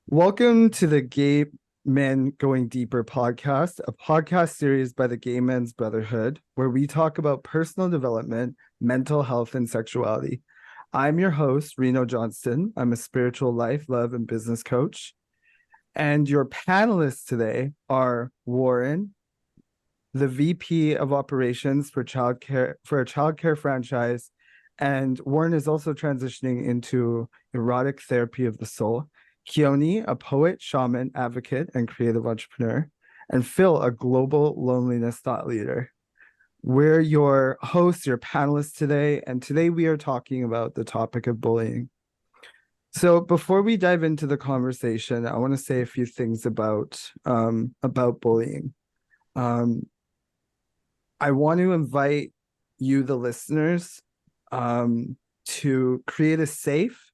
Welcome to the Gay Men Going Deeper podcast, a podcast series by the Gay Men's Brotherhood, where we talk about personal development, mental health, and sexuality. I'm your host, Reno Johnston. I'm a spiritual life, love, and business coach. And your panelists today are Warren, the VP of Operations for a childcare franchise. And Warren is also transitioning into erotic therapy of the soul. Keone, a poet, shaman, advocate, and creative entrepreneur. And Phil, a global loneliness thought leader. We're your hosts, your panelists today, and today we are talking about the topic of bullying. So before we dive into the conversation, I want to say a few things about bullying. Um, I want to invite you, the listeners, to create a safe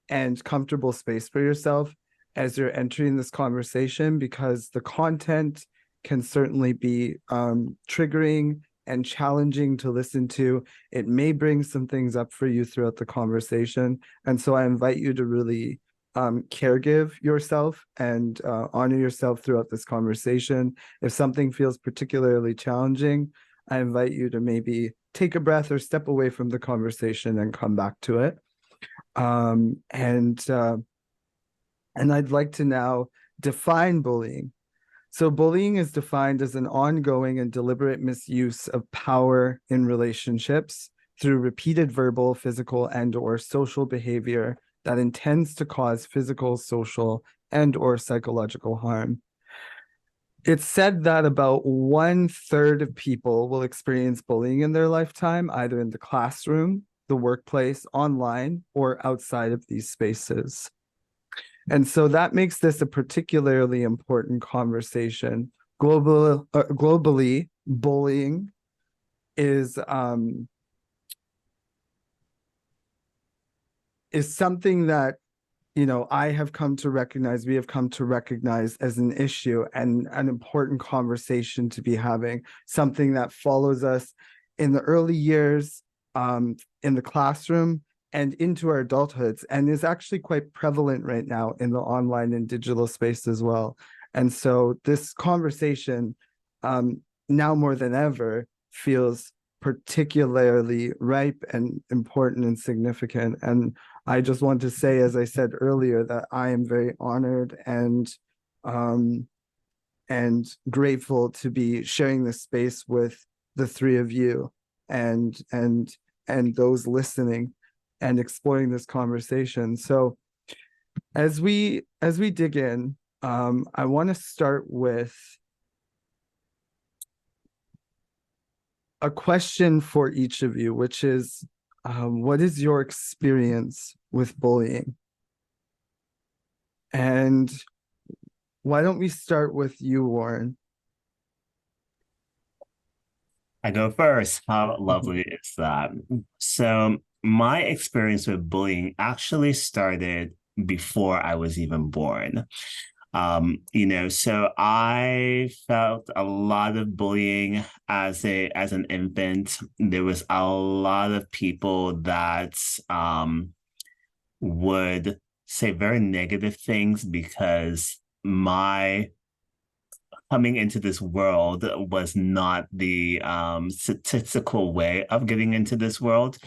and comfortable space for yourself as you're entering this conversation, because the content can certainly be triggering and challenging to listen to. It may bring some things up for you throughout the conversation. And so I invite you to really caregive yourself and honor yourself throughout this conversation. If something feels particularly challenging, I invite you to maybe take a breath or step away from the conversation and come back to it. And I'd like to now define bullying. So bullying is defined as an ongoing and deliberate misuse of power in relationships through repeated verbal, physical, and/or social behavior that intends to cause physical, social, and/or psychological harm. It's said that about 1/3 of people will experience bullying in their lifetime, either in the classroom, the workplace, online, or outside of these spaces. And so that makes this a particularly important conversation. Globally, bullying is something that I have come to recognize, we have come to recognize as an issue and an important conversation to be having, something that follows us in the early years, in the classroom, and into our adulthoods, and is actually quite prevalent right now in the online and digital space as well. And so this conversation, now more than ever, feels particularly ripe and important and significant. And I just want to say, as I said earlier, that I am very honored and grateful to be sharing this space with the three of you and those listening and exploring this conversation. So as we dig in, I want to start with a question for each of you, which is, what is your experience with bullying? And why don't we start with you, Warren? I go first. How Mhm. lovely is that? So, my experience with bullying actually started before I was even born. So I felt a lot of bullying as an infant. There was a lot of people that would say very negative things because my coming into this world was not the statistical way of getting into this world.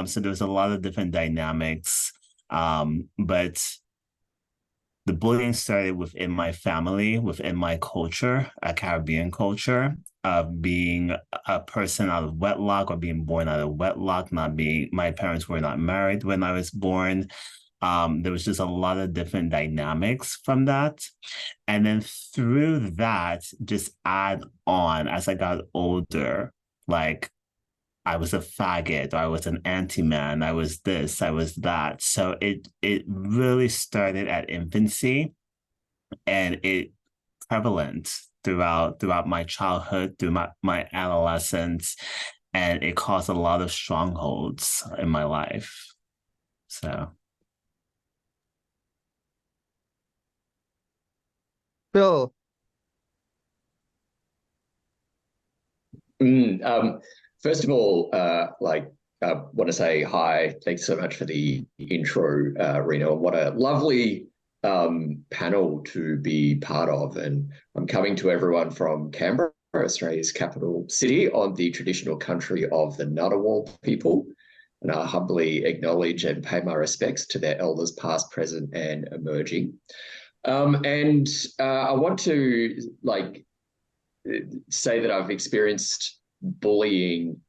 So there was a lot of different dynamics. But the bullying started within my family, within my culture, a Caribbean culture, of being a person out of wedlock or being born out of wedlock, not being, my parents were not married when I was born. There was just a lot of different dynamics from that. And then through that, just add on as I got older, like I was a faggot, or I was an anti-man, I was this, I was that. So it really started at infancy and it prevalent throughout my childhood, through my adolescence, and it caused a lot of strongholds in my life. So Phil. Mm, um, First of all, want to say hi. Thanks so much for the intro, Reno. What a lovely panel to be part of. And I'm coming to everyone from Canberra, Australia's capital city, on the traditional country of the Ngunnawal people. And I humbly acknowledge and pay my respects to their elders, past, present, and emerging. And I want to say that I've experienced bullying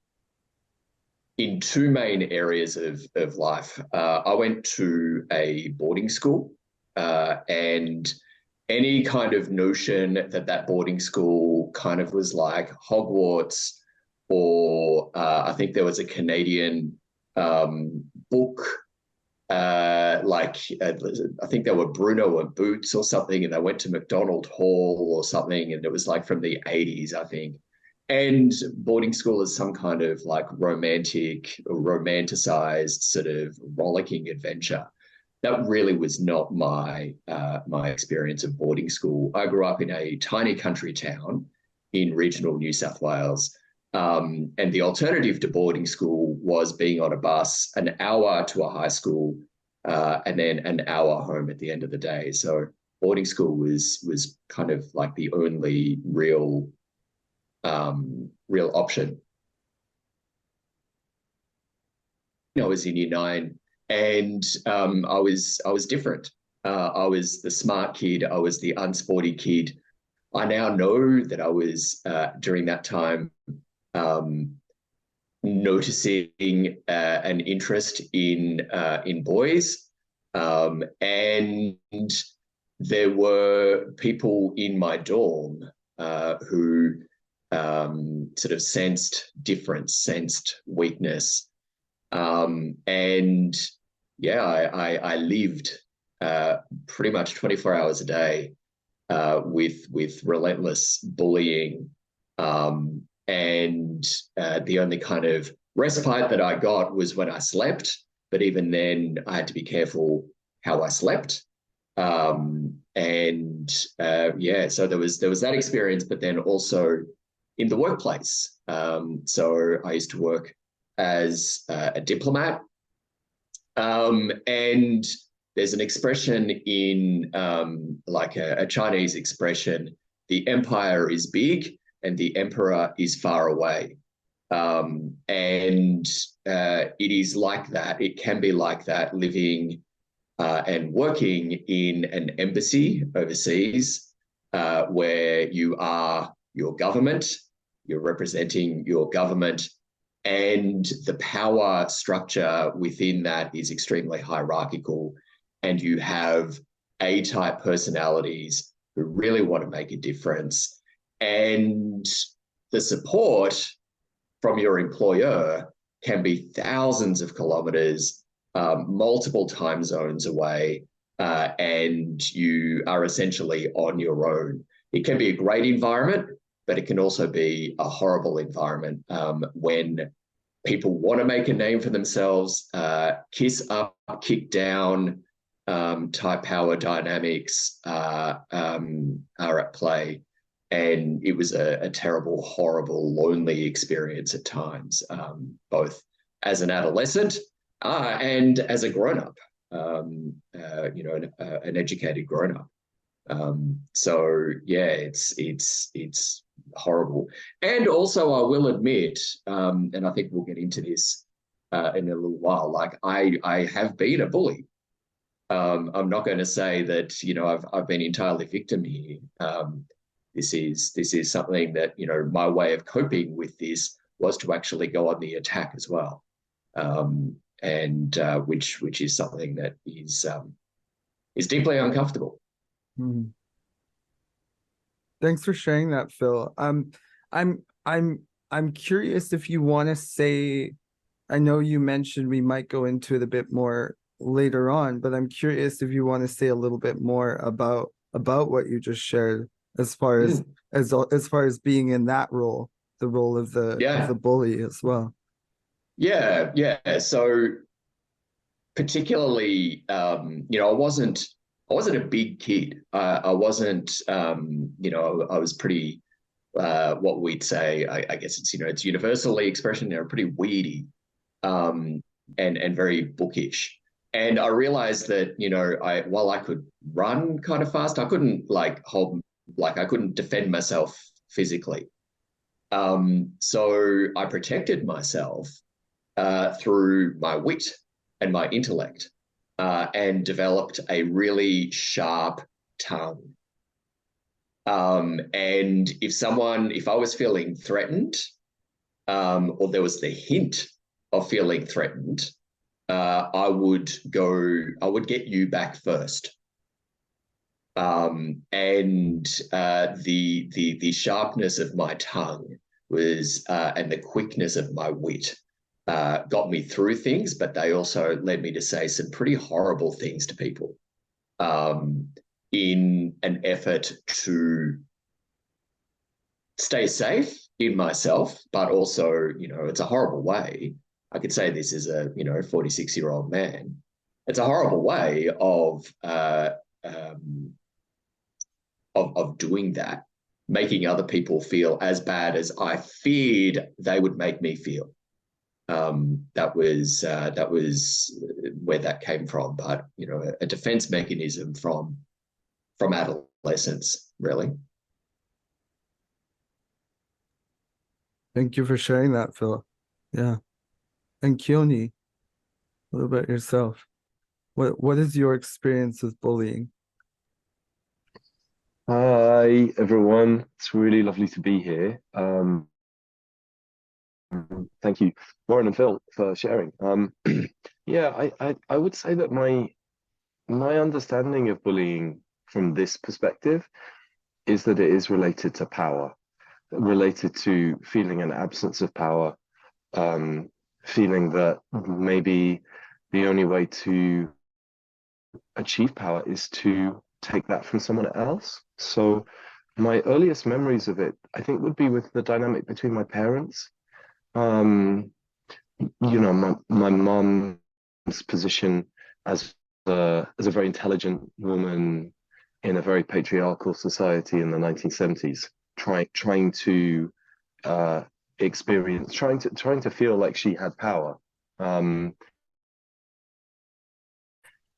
in two main areas of life. I went to a boarding school, and any kind of notion that boarding school kind of was like Hogwarts, or I think there was a Canadian book, I think they were Bruno and Boots or something, and they went to McDonald Hall or something, and it was like from the 80s, I think. And boarding school is some kind of like romantic or romanticized sort of rollicking adventure. That really was not my experience of boarding school. I grew up in a tiny country town in regional New South Wales. And the alternative to boarding school was being on a bus an hour to a high school, and then an hour home at the end of the day. So boarding school was kind of like the only real option. I was in year 9, and I was different. I was the smart kid. I was the unsporty kid. I now know that I was during that time noticing an interest in boys, and there were people in my dorm who sort of sensed difference, sensed weakness, and yeah, I lived pretty much 24 hours a day with relentless bullying. And the only kind of respite that I got was when I slept. But even then, I had to be careful how I slept. Yeah, so there was that experience, but then also in the workplace. So I used to work as a diplomat. And there's an expression in like a Chinese expression: the empire is big and the emperor is far away. And it is like that. It can be like that living and working in an embassy overseas, where you are your government, you're representing your government, and the power structure within that is extremely hierarchical. And you have A-type personalities who really want to make a difference. And the support from your employer can be thousands of kilometers, multiple time zones away, and you are essentially on your own. It can be a great environment, but it can also be a horrible environment when people want to make a name for themselves. Kiss up, kick down type power dynamics are at play. And it was a terrible, horrible, lonely experience at times, both as an adolescent and as a grown-up, an educated grown-up. So yeah, it's horrible. And also, I will admit, and I think we'll get into this in a little while, like I have been a bully. I'm not going to say that, I've been entirely victim here. This is something that, my way of coping with this was to actually go on the attack as well. Which is something that is deeply uncomfortable. Thanks for sharing that, Phil. I'm curious if you want to say, I know you mentioned we might go into it a bit more later on, but I'm curious if you want to say a little bit more about what you just shared as far as being in that role, the role of the bully as well. Yeah. So particularly, I wasn't a big kid. I wasn't, I was pretty, what we'd say, I guess it's universally expression, pretty weedy, and very bookish. And I realized that, while I could run kind of fast, I couldn't I couldn't defend myself physically. So I protected myself through my wit and my intellect, and developed a really sharp tongue. And if I was feeling threatened, or there was the hint of feeling threatened, I would get you back first. And the sharpness of my tongue was, and the quickness of my wit, got me through things, but they also led me to say some pretty horrible things to people, in an effort to stay safe in myself, but also, it's a horrible way. I could say this as a 46-year-old man. It's a horrible way of doing that, making other people feel as bad as I feared they would make me feel. That was where that came from, but a defense mechanism from adolescence, really. Thank you for sharing that, Philip. Yeah. And Keone, what about yourself? What is your experience with bullying? Hi, everyone. It's really lovely to be here. Thank you, Warren and Phil, for sharing. Yeah, I would say that my understanding of bullying from this perspective is that it is related to power, related to feeling an absence of power, feeling that maybe the only way to achieve power is to take that from someone else. So my earliest memories of it, I think, would be with the dynamic between my parents. My mom's position as a very intelligent woman in a very patriarchal society in the 1970s, trying to trying to feel like she had power.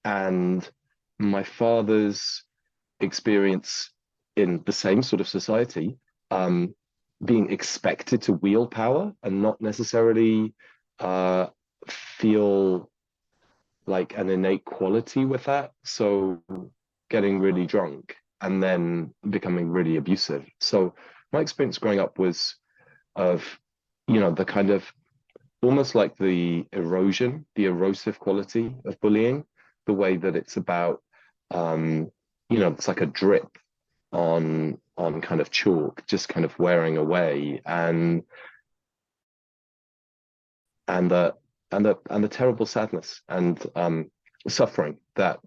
And my father's experience in the same sort of society, being expected to wield power and not necessarily feel like an innate quality with that. So getting really drunk and then becoming really abusive. So my experience growing up was of, the kind of almost like the erosive quality of bullying, the way that it's about, it's like a drip on kind of chalk, just kind of wearing away, and the terrible sadness and suffering that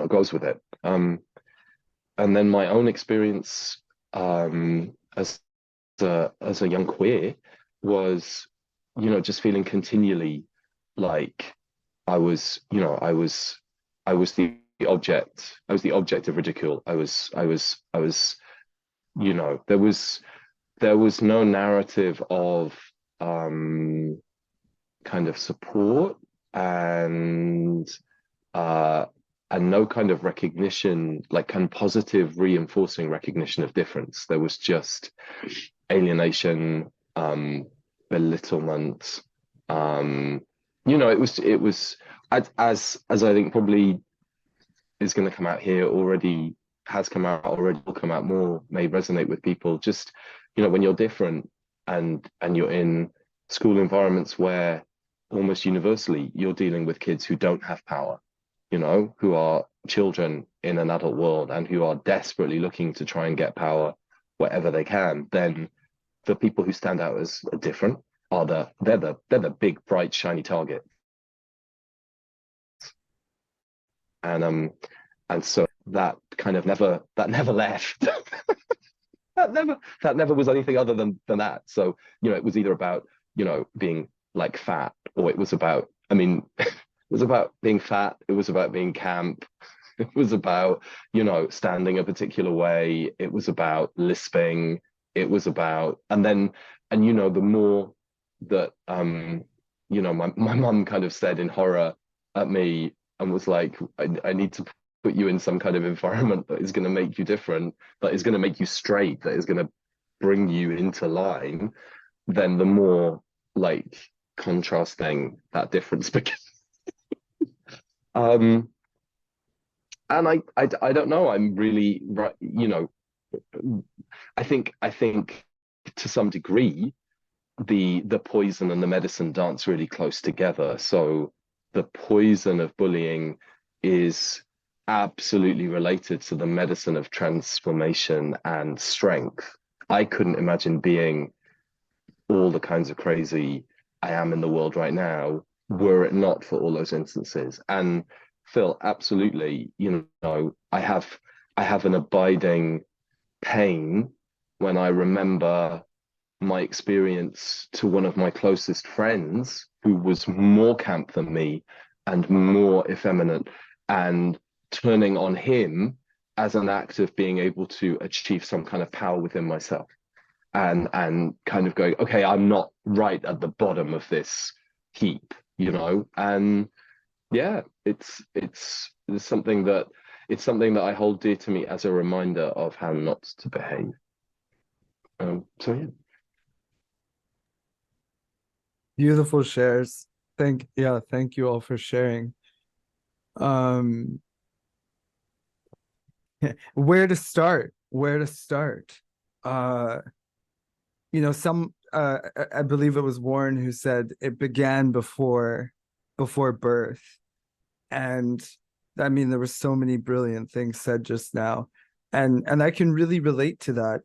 goes with it. And then my own experience as a young queer was, just feeling continually like I was the object of ridicule. I was, there was no narrative of kind of support and no kind of recognition, like kind of positive reinforcing recognition of difference. There was just alienation, belittlement. It was as I think probably is going to come out here already, has come out already, will come out more, may resonate with people. Just, when you're different and you're in school environments where almost universally you're dealing with kids who don't have power, who are children in an adult world and who are desperately looking to try and get power wherever they can, then the people who stand out as different are they're the big, bright, shiny target. And so that kind of never left. that never was anything other than that. So, it was either about, being like fat, or it was about, it was about being fat, it was about being camp, it was about, standing a particular way, it was about lisping, it was about, and the more that my mum kind of said in horror, at me and was like, I need to put you in some kind of environment that is going to make you different, that is going to make you straight, that is going to bring you into line, then the more like contrasting that difference becomes. um and I don't know, I'm really right, you know, I think to some degree the poison and the medicine dance really close together. So the poison of bullying is absolutely related to the medicine of transformation and strength. I couldn't imagine being all the kinds of crazy I am in the world right now were it not for all those instances. And Phil, absolutely, you know, I have an abiding pain when I remember my experience to one of my closest friends who was more camp than me and more effeminate, and turning on him as an act of being able to achieve some kind of power within myself, and kind of going, okay, I'm not right at the bottom of this heap, you know. And yeah, it's something that I hold dear to me as a reminder of how not to behave. So yeah. Beautiful shares. Thank you all for sharing. Um, where to start? Where to start? You know, I believe it was Warren who said it began before birth. And I mean, there were so many brilliant things said just now. And I can really relate to that.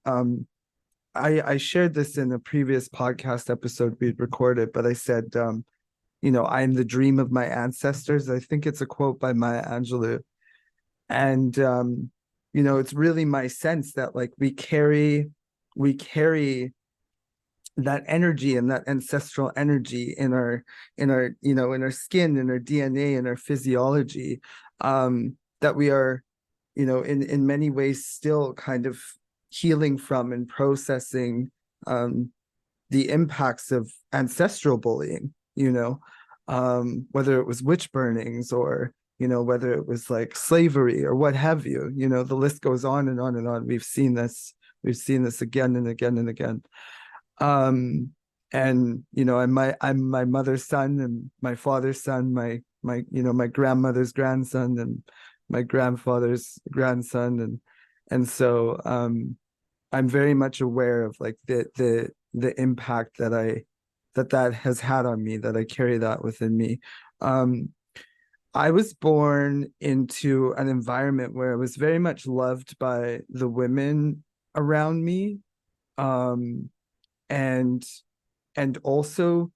I shared this in a previous podcast episode we'd recorded, but I said, you know, I'm the dream of my ancestors. I think it's a quote by Maya Angelou. And you know, it's really my sense that like we carry that energy and that ancestral energy in our you know, in our skin, in our DNA, in our physiology, that we are, you know, in many ways still kind of healing from and processing the impacts of ancestral bullying, you know, whether it was witch burnings or, you know, whether it was like slavery or what have you. You know, the list goes on and on and on. We've seen this again and again and again. And you know, I'm my mother's son and my father's son, my you know, my grandmother's grandson and my grandfather's grandson, and so I'm very much aware of like the impact that has had on me, that I carry that within me. I was born into an environment where I was very much loved by the women around me. Um, and also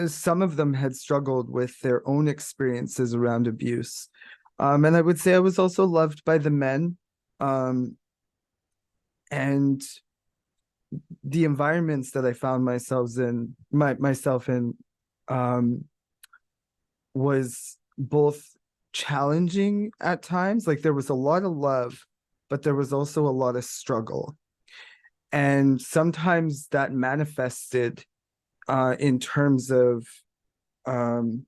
some of them had struggled with their own experiences around abuse. And I would say I was also loved by the men. And the environments that I found myself in was both challenging at times. Like there was a lot of love, but there was also a lot of struggle. And sometimes that manifested in terms of in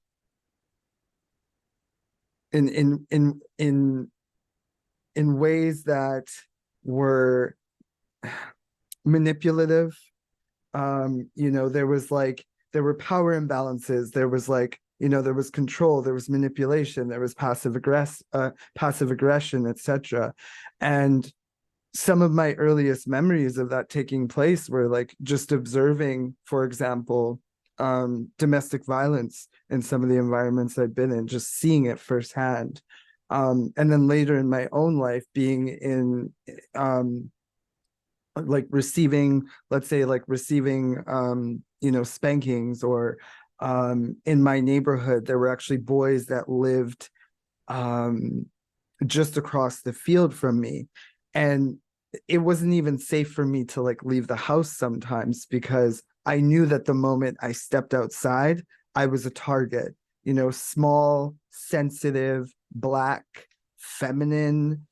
ways that were manipulative. You know, there were power imbalances. There was like, you know, there was control, there was manipulation, there was passive aggression, etc. And some of my earliest memories of that taking place were like just observing, for example, domestic violence in some of the environments I've been in, just seeing it firsthand. And then later in my own life, being in like receiving, let's say like receiving, you know, spankings, or in my neighborhood, there were actually boys that lived just across the field from me. And it wasn't even safe for me to like leave the house sometimes, because I knew that the moment I stepped outside, I was a target. You know, small, sensitive, Black, feminine,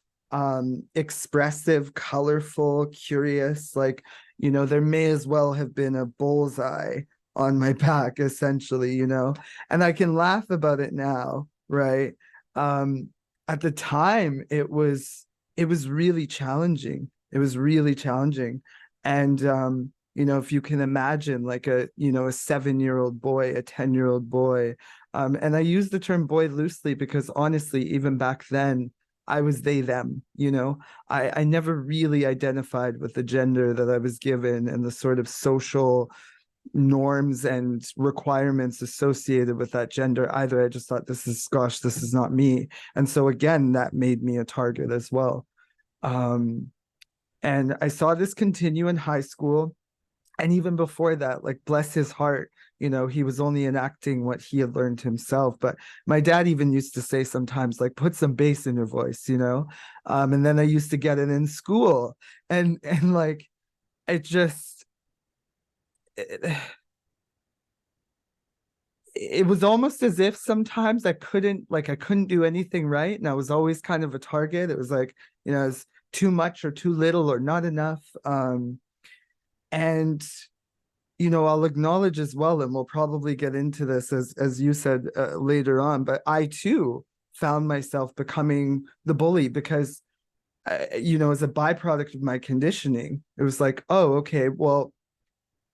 expressive, colorful, curious. Like, you know, there may as well have been a bullseye on my back, essentially, you know, and I can laugh about it now, right? At the time, it was really challenging. It was really challenging. And you know, if you can imagine like a, you know, a 7-year-old boy, a 10-year-old boy, and I use the term boy loosely because honestly, even back then, I was they, them, you know. I never really identified with the gender that I was given and the sort of social norms and requirements associated with that gender either. I just thought, this is, gosh, this is not me. And so again, that made me a target as well. And I saw this continue in high school. And even before that, like, bless his heart, you know, he was only enacting what he had learned himself. But my dad even used to say sometimes, like, put some bass in your voice, you know. And then I used to get it in school, and like, it just it was almost as if sometimes I couldn't do anything right, and I was always kind of a target. It was like, you know, it's too much or too little or not enough. And you know, I'll acknowledge as well, and we'll probably get into this as you said later on, but I too found myself becoming the bully because you know, as a byproduct of my conditioning, it was like, oh, okay, well,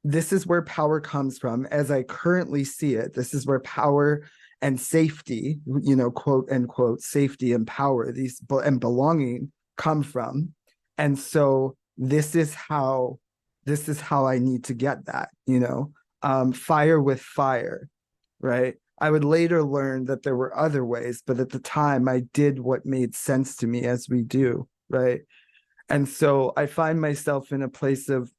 this is where power comes from as I currently see it. This is where power and safety, you know, quote unquote, safety and power, these and belonging come from. And so this is how I need to get that, you know, fire with fire, right? I would later learn that there were other ways, but at the time I did what made sense to me, as we do, right? And so I find myself in a place of,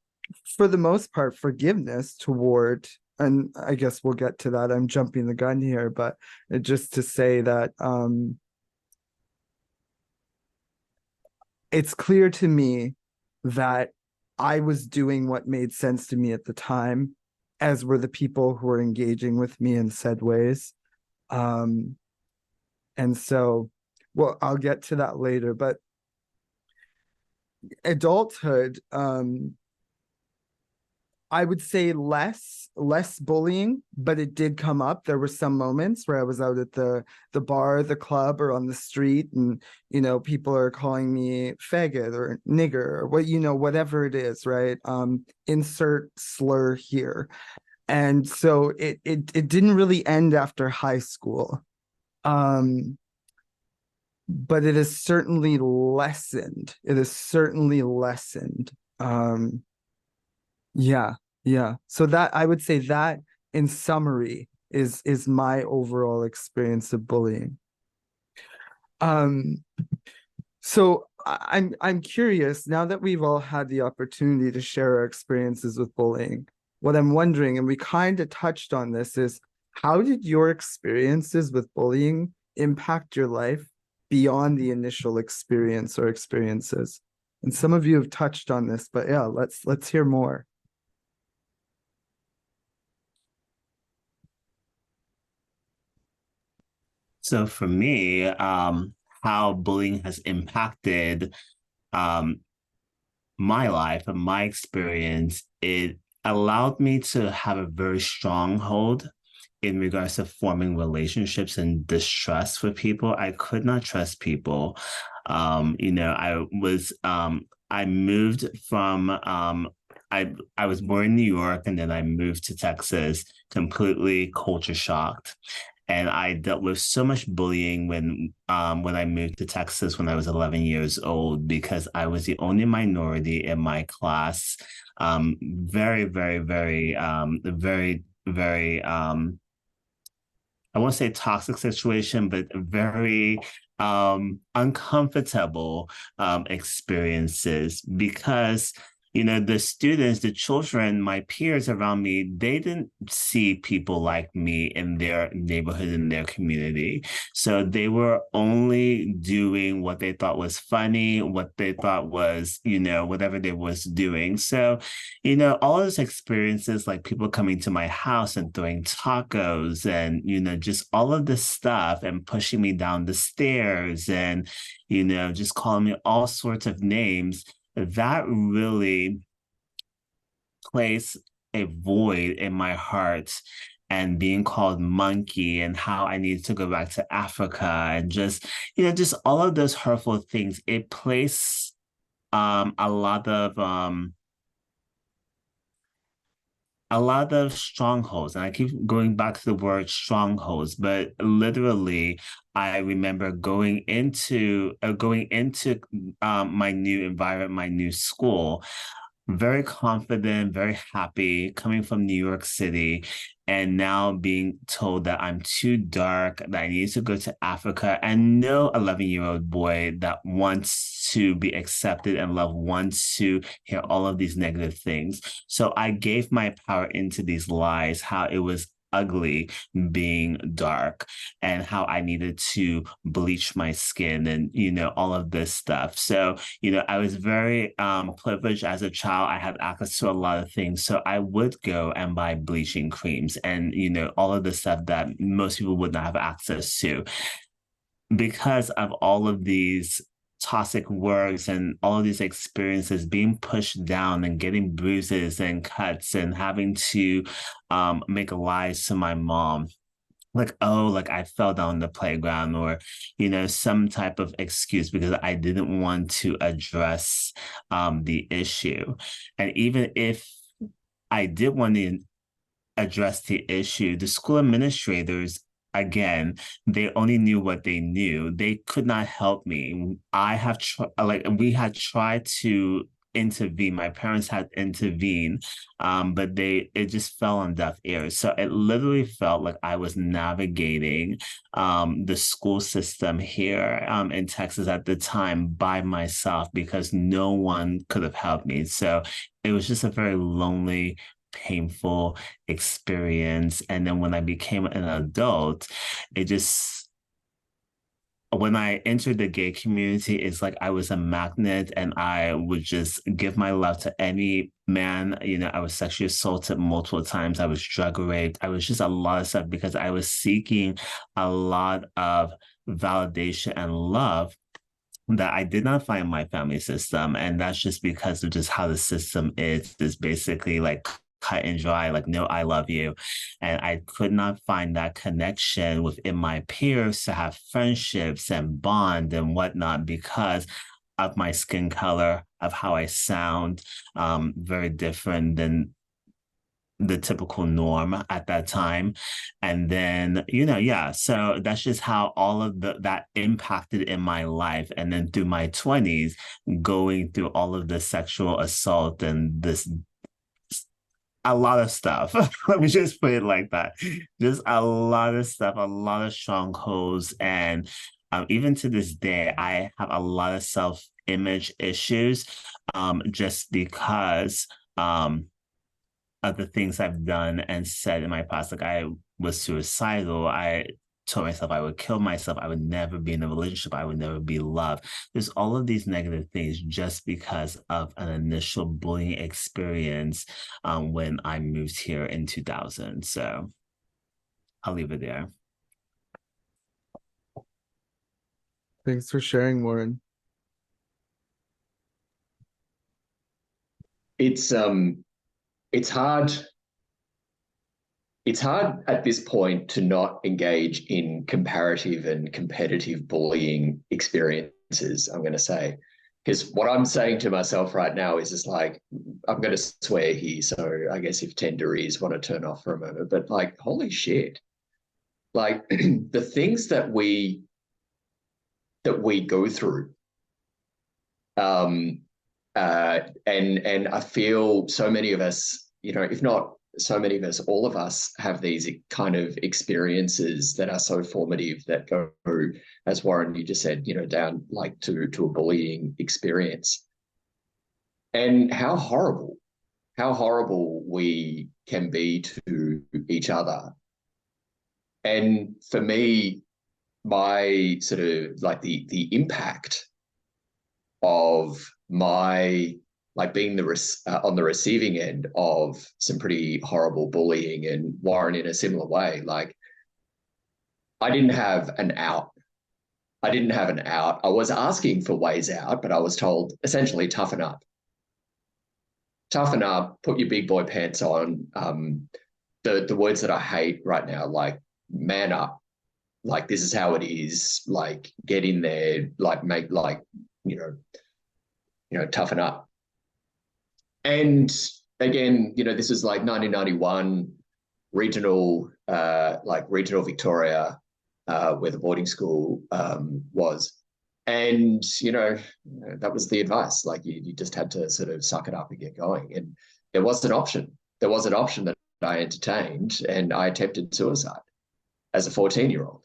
for the most part, forgiveness toward, and I guess we'll get to that. I'm jumping the gun here, but just to say that it's clear to me that I was doing what made sense to me at the time, as were the people who were engaging with me in said ways. And so, well, I'll get to that later, but adulthood, I would say less bullying, but it did come up. There were some moments where I was out at the bar, the club, or on the street, and you know, people are calling me faggot or nigger or what, you know, whatever it is, right? Insert slur here. And so it didn't really end after high school. But it is certainly lessened. It is certainly lessened. Yeah, yeah. So that, I would say that in summary is my overall experience of bullying. So I'm curious, now that we've all had the opportunity to share our experiences with bullying, what I'm wondering, and we kind of touched on this, is how did your experiences with bullying impact your life beyond the initial experience or experiences? And some of you have touched on this, but yeah, let's hear more. So for me, how bullying has impacted um, my life and my experience, it allowed me to have a very strong hold in regards to forming relationships and distrust with people. I could not trust people. You know, I moved from I was born in New York and then I moved to Texas, completely culture shocked. And I dealt with so much bullying when I moved to Texas when I was 11 years old because I was the only minority in my class. Very, very, very, very, very I won't say toxic situation, but very uncomfortable experiences because you know the students, the children, my peers around me, they didn't see people like me in their neighborhood, in their community. So they were only doing what they thought was funny, what they thought was, you know, whatever they was doing. So you know, all those experiences, like people coming to my house and throwing tacos and, you know, just all of this stuff and pushing me down the stairs and, you know, just calling me all sorts of names, that really placed a void in my heart, and being called monkey, and how I needed to go back to Africa, and just, just all of those hurtful things. It placed a lot of strongholds, and I keep going back to the word strongholds, but literally I remember going into my new environment, my new school, very confident, very happy, coming from New York City, and now being told that I'm too dark, that I need to go to Africa, and no 11-year-old boy that wants to be accepted and loved wants to hear all of these negative things. So I gave my power into these lies, how it was ugly being dark, and how I needed to bleach my skin, and all of this stuff. So I was very privileged as a child. I had access to a lot of things, so I would go and buy bleaching creams and all of the stuff that most people would not have access to, because of all of these toxic words and all of these experiences, being pushed down and getting bruises and cuts, and having to make lies to my mom, like, oh, like I fell down the playground, or some type of excuse because I didn't want to address the issue. And even if I did want to address the issue, the school administrators, again, they only knew what they knew. They could not help me. We had tried to intervene. My parents had intervened, but it just fell on deaf ears. So it literally felt like I was navigating the school system here in Texas at the time by myself, because no one could have helped me. So it was just a very lonely, painful experience. And then when I became an adult, when I entered the gay community, it's like I was a magnet, and I would just give my love to any man. I was sexually assaulted multiple times. I was drug raped. I was just a lot of stuff, because I was seeking a lot of validation and love that I did not find in my family system. And that's just because of just how the system is. It's basically like cut and dry, like, no, I love you. And I could not find that connection within my peers to have friendships and bond and whatnot, because of my skin color, of how I sound, very different than the typical norm at that time. And then, yeah, so that's just how all of that impacted in my life. And then through my 20s, going through all of the sexual assault and a lot of stuff. Let me just put it like that. Just a lot of stuff, a lot of strongholds. And even to this day, I have a lot of self-image issues, just because of the things I've done and said in my past. Like, I was suicidal. I told myself I would kill myself. I would never be in a relationship. I would never be loved. There's all of these negative things just because of an initial bullying experience when I moved here in 2000. So I'll leave it there. Thanks for sharing, Warren. It's hard. It's hard at this point to not engage in comparative and competitive bullying experiences, I'm going to say. Because what I'm saying to myself right now is just like, I'm going to swear here. So I guess if tenderies want to turn off for a moment, but like, holy shit. Like the things that we go through. And I feel so many of us, if not so many of us, all of us have these kind of experiences that are so formative that go, as Warren, you just said, down like to a bullying experience. And how horrible we can be to each other. And for me, my sort of like the impact of my like being on the receiving end of some pretty horrible bullying, and Warren in a similar way. Like, I didn't have an out. I was asking for ways out, but I was told essentially toughen up. toughen up, put your big boy pants on. The words that I hate right now, like man up, like this is how it is, like get in there, like make like, toughen up. And again, this is like 1991, regional Victoria, where the boarding school was. And, that was the advice. Like you just had to sort of suck it up and get going. And there was an option. There was an option that I entertained, and I attempted suicide as a 14-year-old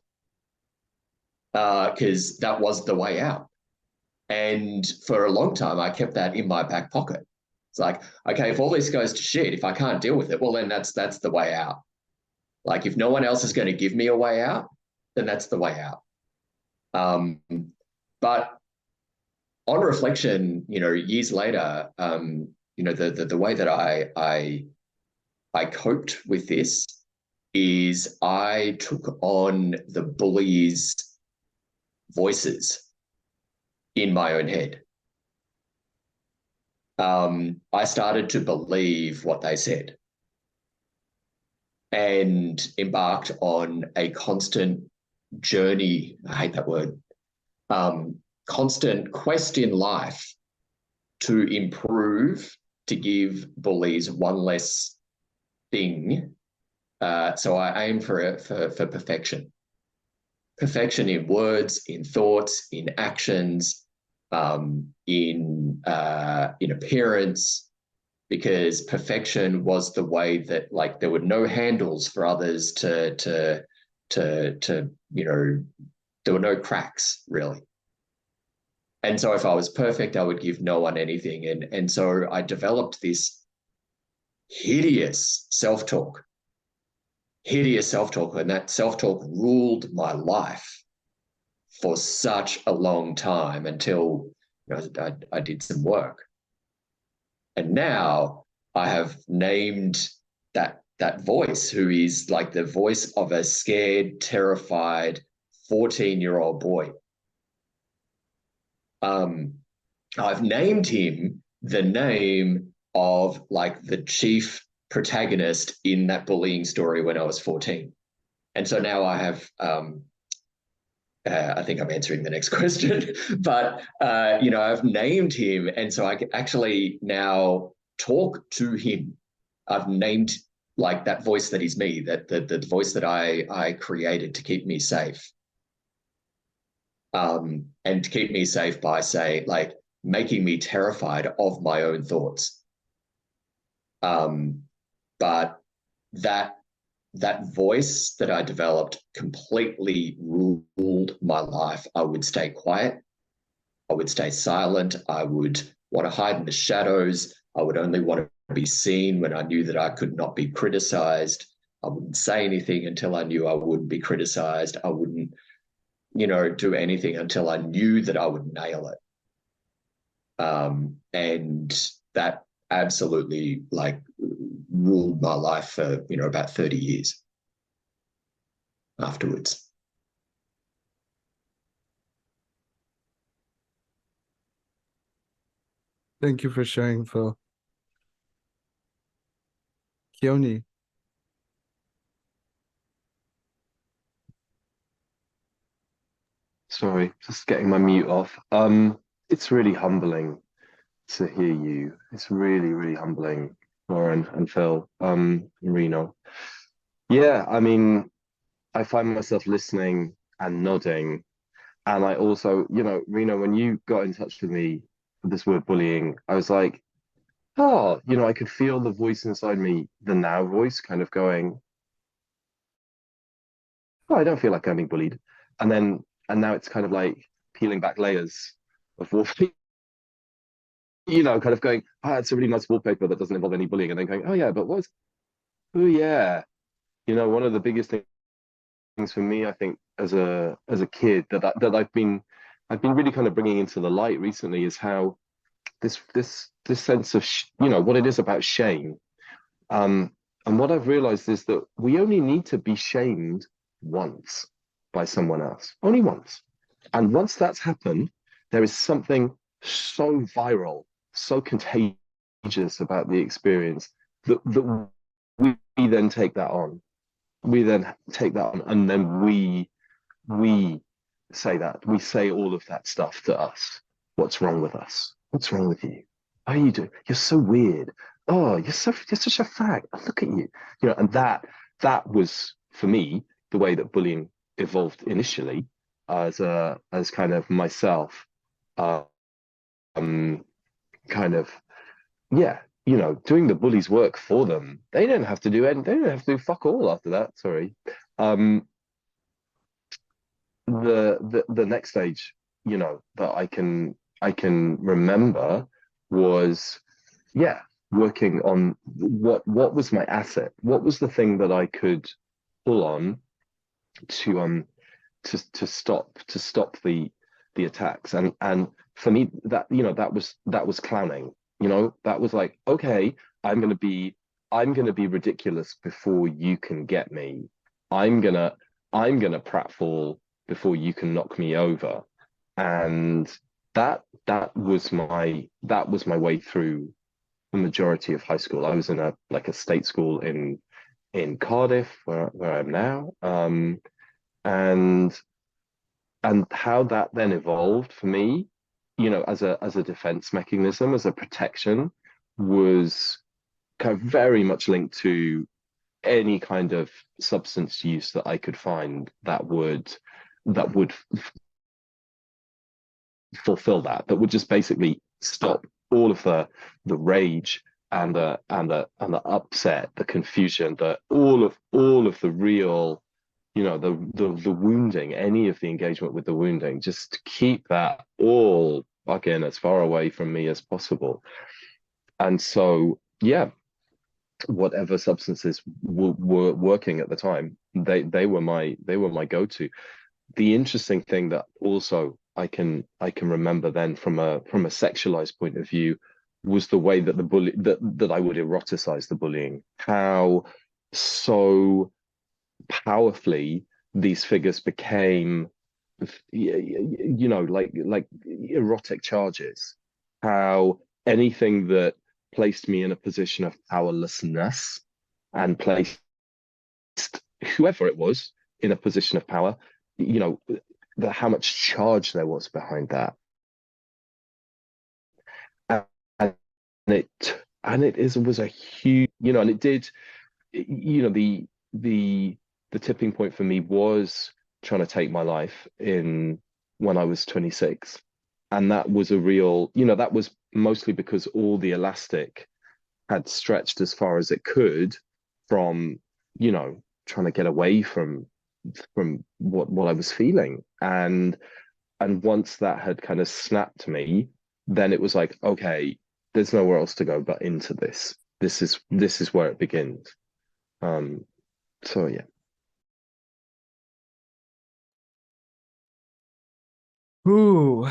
because that was the way out. And for a long time, I kept that in my back pocket. It's like, okay, if all this goes to shit, if I can't deal with it, well, then that's the way out. Like if no one else is going to give me a way out, then that's the way out. But on reflection, years later, the way that I coped with this is I took on the bullies' voices in my own head. I started to believe what they said and embarked on a constant journey. I hate that word. Constant quest in life to improve, to give bullies one less thing. So I aim for perfection. Perfection in words, in thoughts, in actions, in appearance, because perfection was the way that, like, there were no handles for others to there were no cracks really. And so if I was perfect, I would give no one anything. And so I developed this hideous self-talk, and that self-talk ruled my life for such a long time until I did some work. And now I have named that voice, who is like the voice of a scared, terrified 14-year-old boy. I've named him the name of like the chief protagonist in that bullying story when I was 14. And so now I have, I think I'm answering the next question, but, I've named him. And so I can actually now talk to him. I've named like that voice that is me, that the voice that I created to keep me safe. And to keep me safe by, say, like making me terrified of my own thoughts. But that voice that I developed completely ruled my life. I would stay quiet. I would stay silent. I would want to hide in the shadows. I would only want to be seen when I knew that I could not be criticized. I wouldn't say anything until I knew I wouldn't be criticized. I wouldn't, do anything until I knew that I would nail it. And that absolutely like ruled my life for, about 30 years afterwards. Thank you for sharing, Phil. Keone. Sorry, just getting my mute off. It's really humbling to hear you. It's really, really humbling, Lauren and Phil, and Reno. Yeah, I mean, I find myself listening and nodding. And I also, Reno, when you got in touch with me with this word bullying, I was like, oh, I could feel the voice inside me, the now voice kind of going, oh, I don't feel like I'm being bullied. And now it's kind of like peeling back layers of wallpaper, kind of going, it's a really nice wallpaper that doesn't involve any bullying. And then going, oh yeah, but oh yeah. One of the biggest things for me, I think, as a kid that I've been really kind of bringing into the light recently is how this sense of what it is about shame. And what I've realized is that we only need to be shamed once by someone else, only once. And once that's happened, there is something so viral, so contagious outrageous about the experience that we then take that on. We then take that on, and then we say that. We say all of that stuff to us. What's wrong with us? What's wrong with you? How are you doing? You're so weird. Oh, you're such a fag. Look at you. You know, and that was for me the way that bullying evolved initially as kind of myself um kind of yeah, you know, doing the bully's work for them. They don't have to do anything. They don't have to do fuck all after that. Sorry. Um, the next stage, you know, that I can remember was, yeah, working on what was my asset. What was the thing that I could pull on to stop the attacks. And for me, that, you know, that was clowning. You know, that was like, okay, I'm gonna be ridiculous before you can get me. I'm gonna pratfall before you can knock me over. And that was my way through the majority of high school. I was in a state school in Cardiff, where I'm now. And how that then evolved for me, you know, as a defense mechanism, as a protection, was kind of very much linked to any kind of substance use that I could find that would fulfill that would just basically stop all of the rage and the upset, the confusion, all of the real, you know, the wounding, any of the engagement with the wounding, just keep that all fucking as far away from me as possible. And so, yeah, whatever substances were working at the time, they were my go-to. The interesting thing that also I can remember then from a sexualized point of view was the way that that I would eroticize the bullying. How so powerfully these figures became, you know, like erotic charges. How anything that placed me in a position of powerlessness and placed whoever it was in a position of power, you know, how much charge there was behind that. And it was a huge, you know, and it did, you know, the tipping point for me was trying to take my life in when I was 26. And that was a real, you know, that was mostly because all the elastic had stretched as far as it could from, you know, trying to get away from what I was feeling. And once that had kind of snapped me, then it was like, okay, there's nowhere else to go but into this. This is where it begins. So yeah. Ooh,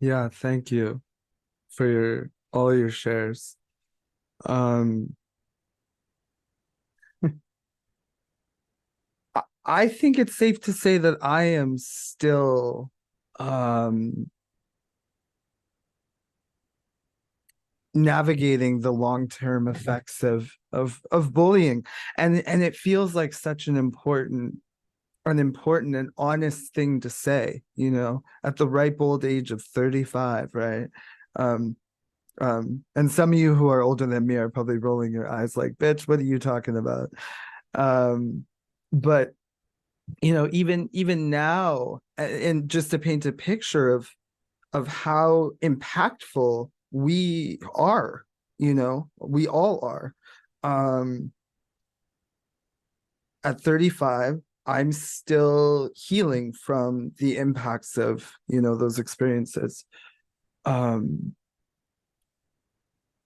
yeah, thank you for all your shares. Um, I think it's safe to say that I am still navigating the long-term effects of bullying, and it feels like such an important and honest thing to say, you know, at the ripe old age of 35, right? And some of you who are older than me are probably rolling your eyes like, bitch, what are you talking about? But you know, even now, and just to paint a picture of how impactful we are, you know, we all are. At 35, I'm still healing from the impacts of, you know, those experiences.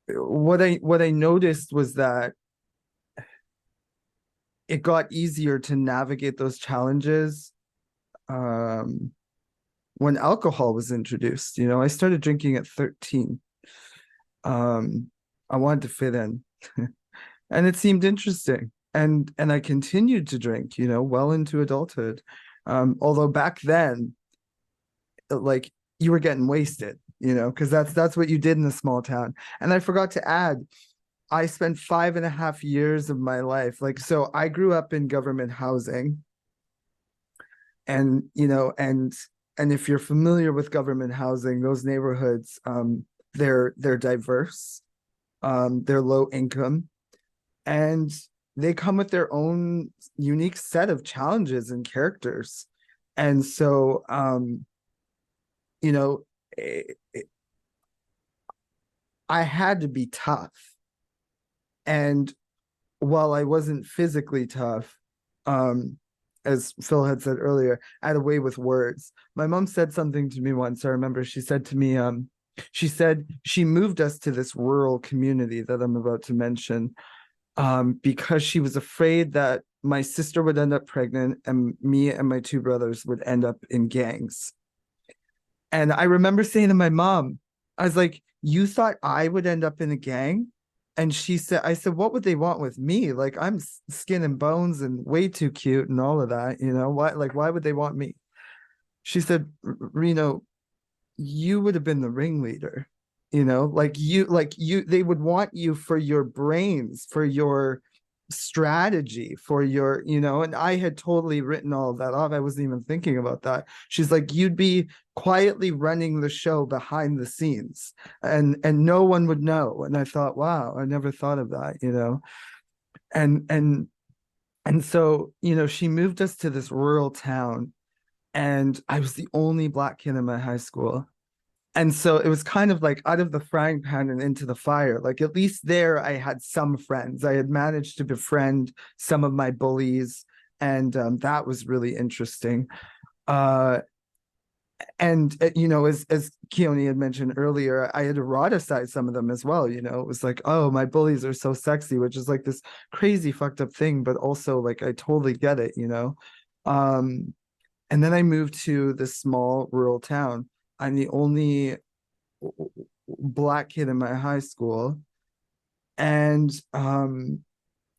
What I noticed was that it got easier to navigate those challenges when alcohol was introduced. You know, I started drinking at 13. I wanted to fit in, and it seemed interesting. And I continued to drink, you know, well into adulthood. Although back then, like you were getting wasted, because that's what you did in a small town. And I forgot to add, I spent 5.5 years of my life, like, so I grew up in government housing, and and if you're familiar with government housing, those neighborhoods, they're diverse, they're low income, and they come with their own unique set of challenges and characters. And so you know it, I had to be tough. And while I wasn't physically tough, as Phil had said earlier, I had a way with words. My mom said something to me once. I remember she said to me, she said she moved us to this rural community that I'm about to mention, because she was afraid that my sister would end up pregnant and me and my two brothers would end up in gangs. And I remember saying to my mom, I was like, you thought I would end up in a gang? And I said, what would they want with me? Like, I'm skin and bones and way too cute and all of that, why would they want me? She said, Reno, you would have been the ringleader, they would want you for your brains, for your strategy, for your, and I had totally written all of that off. I wasn't even thinking about that. She's like, you'd be quietly running the show behind the scenes, and no one would know. And I thought, wow, I never thought of that, and so, she moved us to this rural town, and I was the only Black kid in my high school. And so it was kind of like out of the frying pan and into the fire. Like, at least there I had some friends. I had managed to befriend some of my bullies, and that was really interesting. As Keone had mentioned earlier, I had eroticized some of them as well. It was like, oh, my bullies are so sexy, which is like this crazy fucked up thing, but also like I totally get it. And then I moved to this small rural town. I'm the only Black kid in my high school. And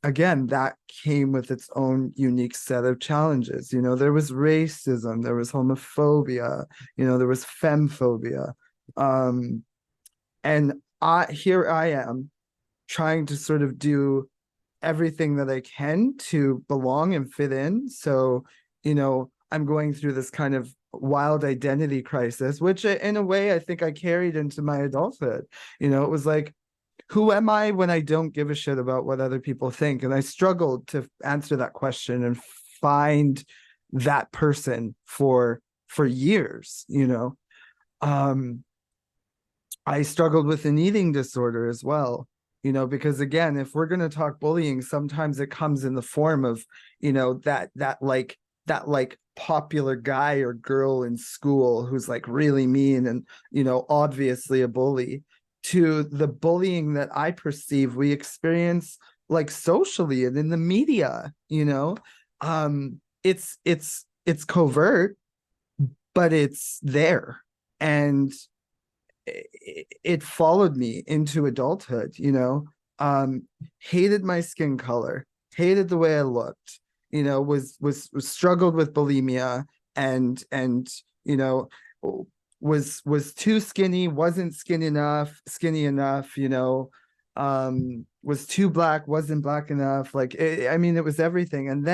again, that came with its own unique set of challenges. There was racism, there was homophobia, there was femphobia. And here I am trying to sort of do everything that I can to belong and fit in. So, I'm going through this kind of wild identity crisis, which in a way I think I carried into my adulthood. It was like, who am I when I don't give a shit about what other people think? And I struggled to answer that question and find that person for years. I struggled with an eating disorder as well, because again, if we're going to talk bullying, sometimes it comes in the form of, that popular guy or girl in school who's like really mean and, obviously a bully, to the bullying that I perceive we experience like socially and in the media. It's covert, but it's there. And it followed me into adulthood. Hated my skin color, hated the way I looked, was struggled with bulimia, and was too skinny, wasn't skinny enough, was too black, wasn't black enough. Like, it was everything. And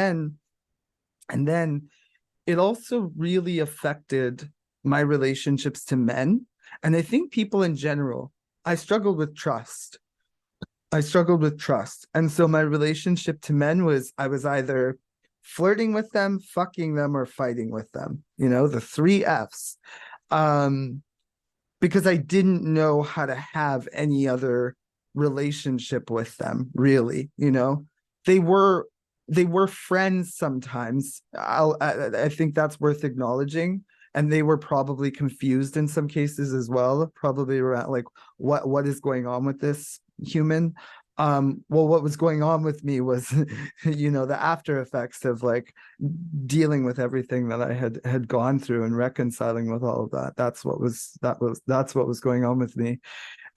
then it also really affected my relationships to men. And I think people in general, I struggled with trust. And so my relationship to men was, I was either flirting with them, fucking them, or fighting with them, the 3 Fs. Because I didn't know how to have any other relationship with them, really. They were friends sometimes. I think that's worth acknowledging. And they were probably confused in some cases as well, probably around like, what is going on with this human? Well, what was going on with me was, the after effects of like dealing with everything that I had gone through and reconciling with all of that. That's what was going on with me.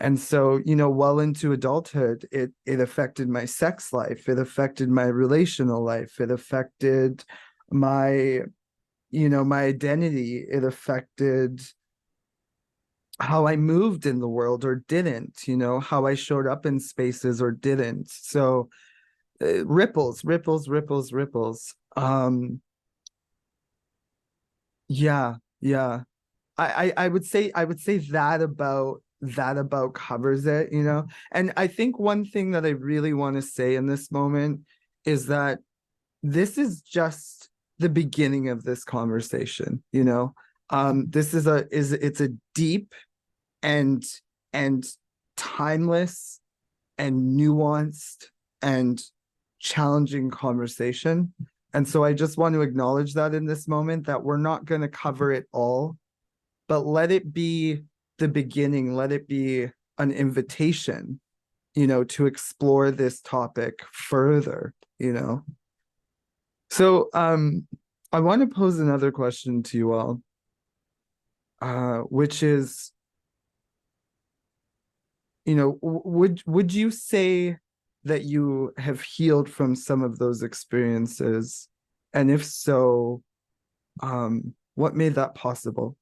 And so, well into adulthood, it affected my sex life, it affected my relational life, it affected my my identity, it affected how I moved in the world or didn't, how I showed up in spaces or didn't. So ripples, ripples, ripples, ripples. Yeah, yeah. I would say that about covers it, And I think one thing that I really want to say in this moment is that this is just the beginning of this conversation, This it's a deep and and timeless and nuanced and challenging conversation. And so I just want to acknowledge that in this moment, that we're not going to cover it all, but let it be the beginning, let it be an invitation, to explore this topic further. So I want to pose another question to you all, which is, would you say that you have healed from some of those experiences? And if so, what made that possible?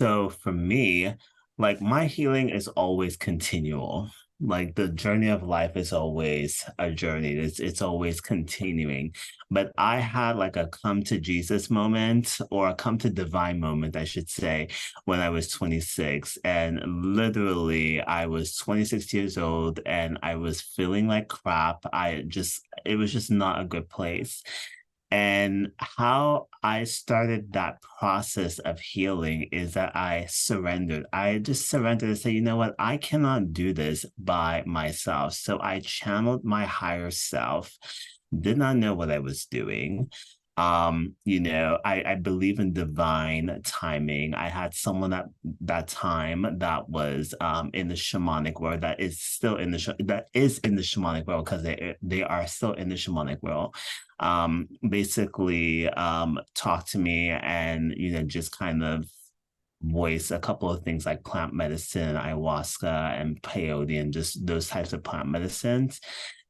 So for me, like my healing is always continual. Like the journey of life is always a journey. It's always continuing. But I had like a come to Jesus moment, or a come to divine moment, I should say, when I was 26. And literally I was 26 years old and I was feeling like crap. It was just not a good place. And how I started that process of healing is that I surrendered. I just surrendered and said, you know what? I cannot do this by myself. So I channeled my higher self, did not know what I was doing. I believe in divine timing. I had someone at that time that was in the shamanic world, that is still in the shamanic world, because they are still in the shamanic world, basically talk to me and just kind of voice a couple of things like plant medicine, ayahuasca and peyote, and just those types of plant medicines.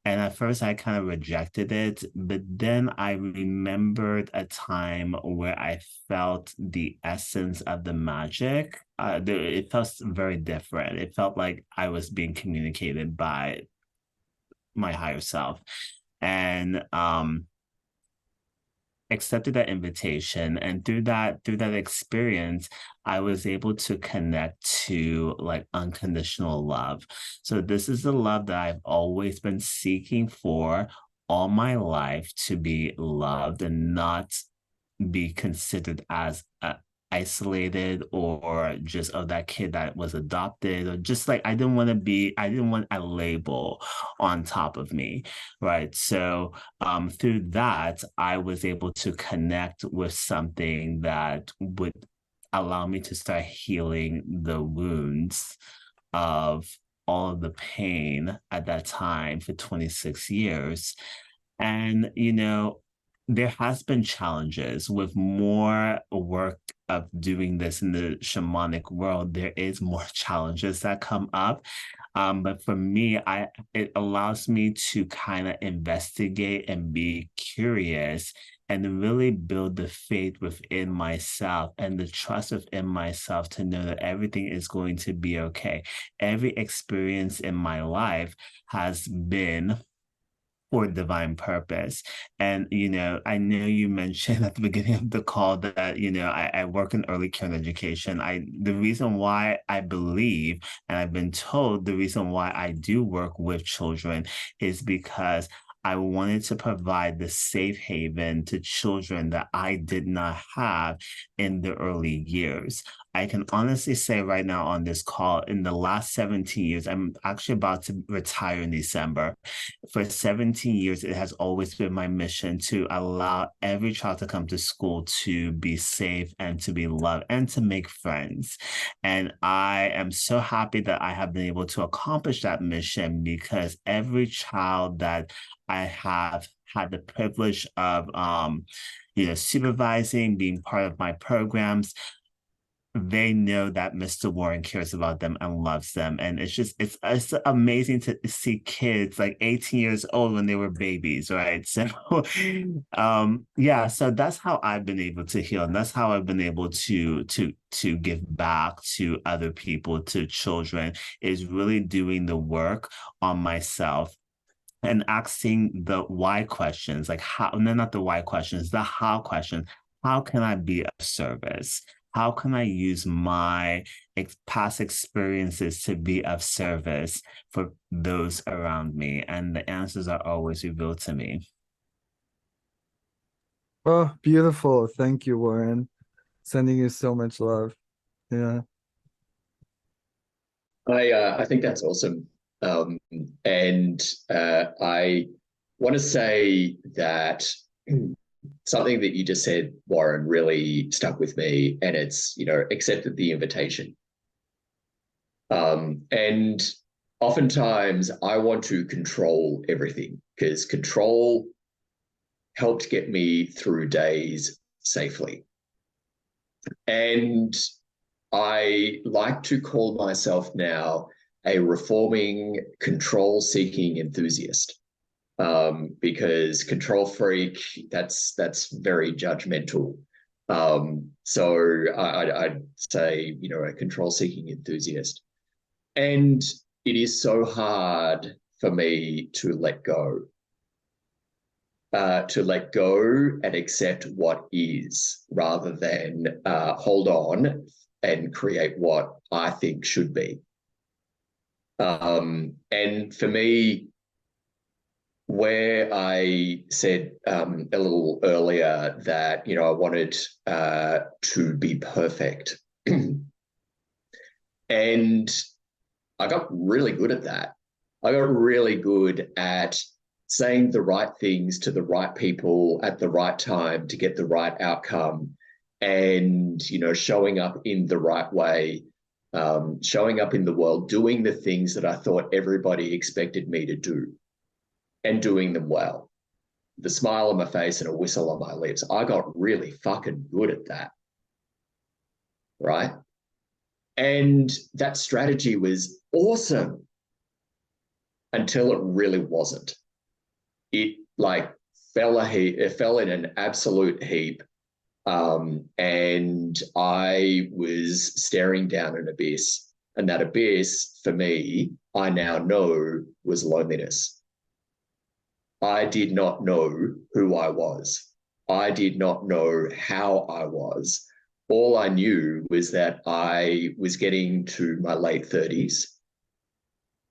And at first I kind of rejected it, but then I remembered a time where I felt the essence of the magic. It felt very different. It felt like I was being communicated by my higher self. And accepted that invitation, and through that experience I was able to connect to like unconditional love. So this is the love that I've always been seeking for all my life, to be loved and not be considered as isolated, or just that kid that was adopted, or just like I didn't want a label on top of me, right? So through that I was able to connect with something that would allow me to start healing the wounds of all of the pain at that time for 26 years. And, there has been challenges with more work of doing this in the shamanic world. There is more challenges that come up. But for me, it allows me to kind of investigate and be curious, and really build the faith within myself and the trust within myself to know that everything is going to be okay. Every experience in my life has been for divine purpose. And, I know you mentioned at the beginning of the call that, I work in early care and education. The reason why I believe, and I've been told the reason why I do work with children, is because I wanted to provide the safe haven to children that I did not have in the early years. I can honestly say right now on this call, in the last 17 years, I'm actually about to retire in December. For 17 years, it has always been my mission to allow every child to come to school to be safe and to be loved and to make friends. And I am so happy that I have been able to accomplish that mission, because every child that I have had the privilege of, supervising, being part of my programs, they know that Mr. Warren cares about them and loves them. And it's amazing to see kids like 18 years old when they were babies, right? So yeah, so that's how I've been able to heal. And that's how I've been able to give back to other people, to children, is really doing the work on myself and asking the why questions, like how, no, not the why questions, the how questions. How can I be of service? How can I use my past experiences to be of service for those around me? And the answers are always revealed to me. Oh, beautiful. Thank you, Warren. Sending you so much love. Yeah. I think that's awesome. And I want to say that something that you just said, Warren, really stuck with me, and it's, accepted the invitation. And oftentimes I want to control everything, because control helped get me through days safely. And I like to call myself now a reforming, control-seeking enthusiast, because control freak, that's very judgmental. So I'd say, a control-seeking enthusiast. And it is so hard for me to let go. And accept what is, rather than hold on and create what I think should be. And for me, where I said a little earlier that, I wanted to be perfect, and I got really good at that. I got really good at saying the right things to the right people at the right time to get the right outcome, and, showing up in the right way, showing up in the world, doing the things that I thought everybody expected me to do, and doing them well. The smile on my face and a whistle on my lips. I got really fucking good at that, right? And that strategy was awesome until it really wasn't. It fell in an absolute heap. And I was staring down an abyss. And that abyss, for me, I now know, was loneliness. I did not know who I was. I did not know how I was. All I knew was that I was getting to my late 30s,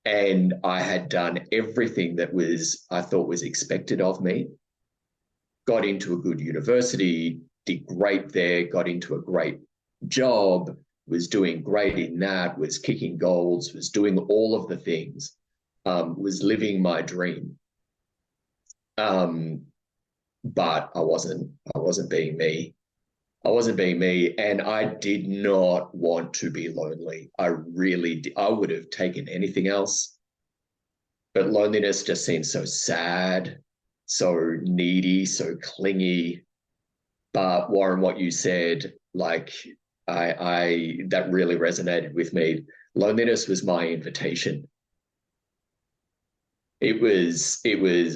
and I had done everything that I thought was expected of me. Got into a good university, did great there, got into a great job, was doing great in that, was kicking goals, was doing all of the things, was living my dream. But I wasn't being me. I wasn't being me, and I did not want to be lonely. I really did. I would have taken anything else, but loneliness just seemed so sad, so needy, so clingy. But Warren, what you said, like, I that really resonated with me. Loneliness was my invitation. It was,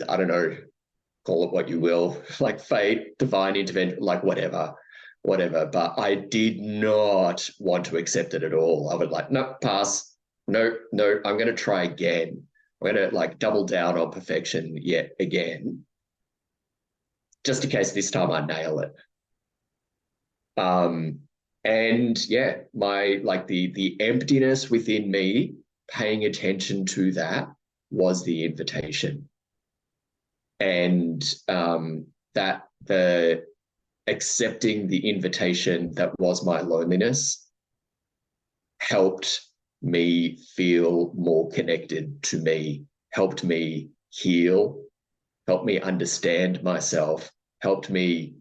I don't know, call it what you will, like fate, divine intervention, like whatever. But I did not want to accept it at all. I would no, pass. No, I'm going to try again. I'm going to double down on perfection yet again, just in case this time I nail it. And yeah, my the emptiness within me, paying attention to that, was the invitation. And that the accepting the invitation that was my loneliness helped me feel more connected to me, helped me heal, helped me understand myself, helped me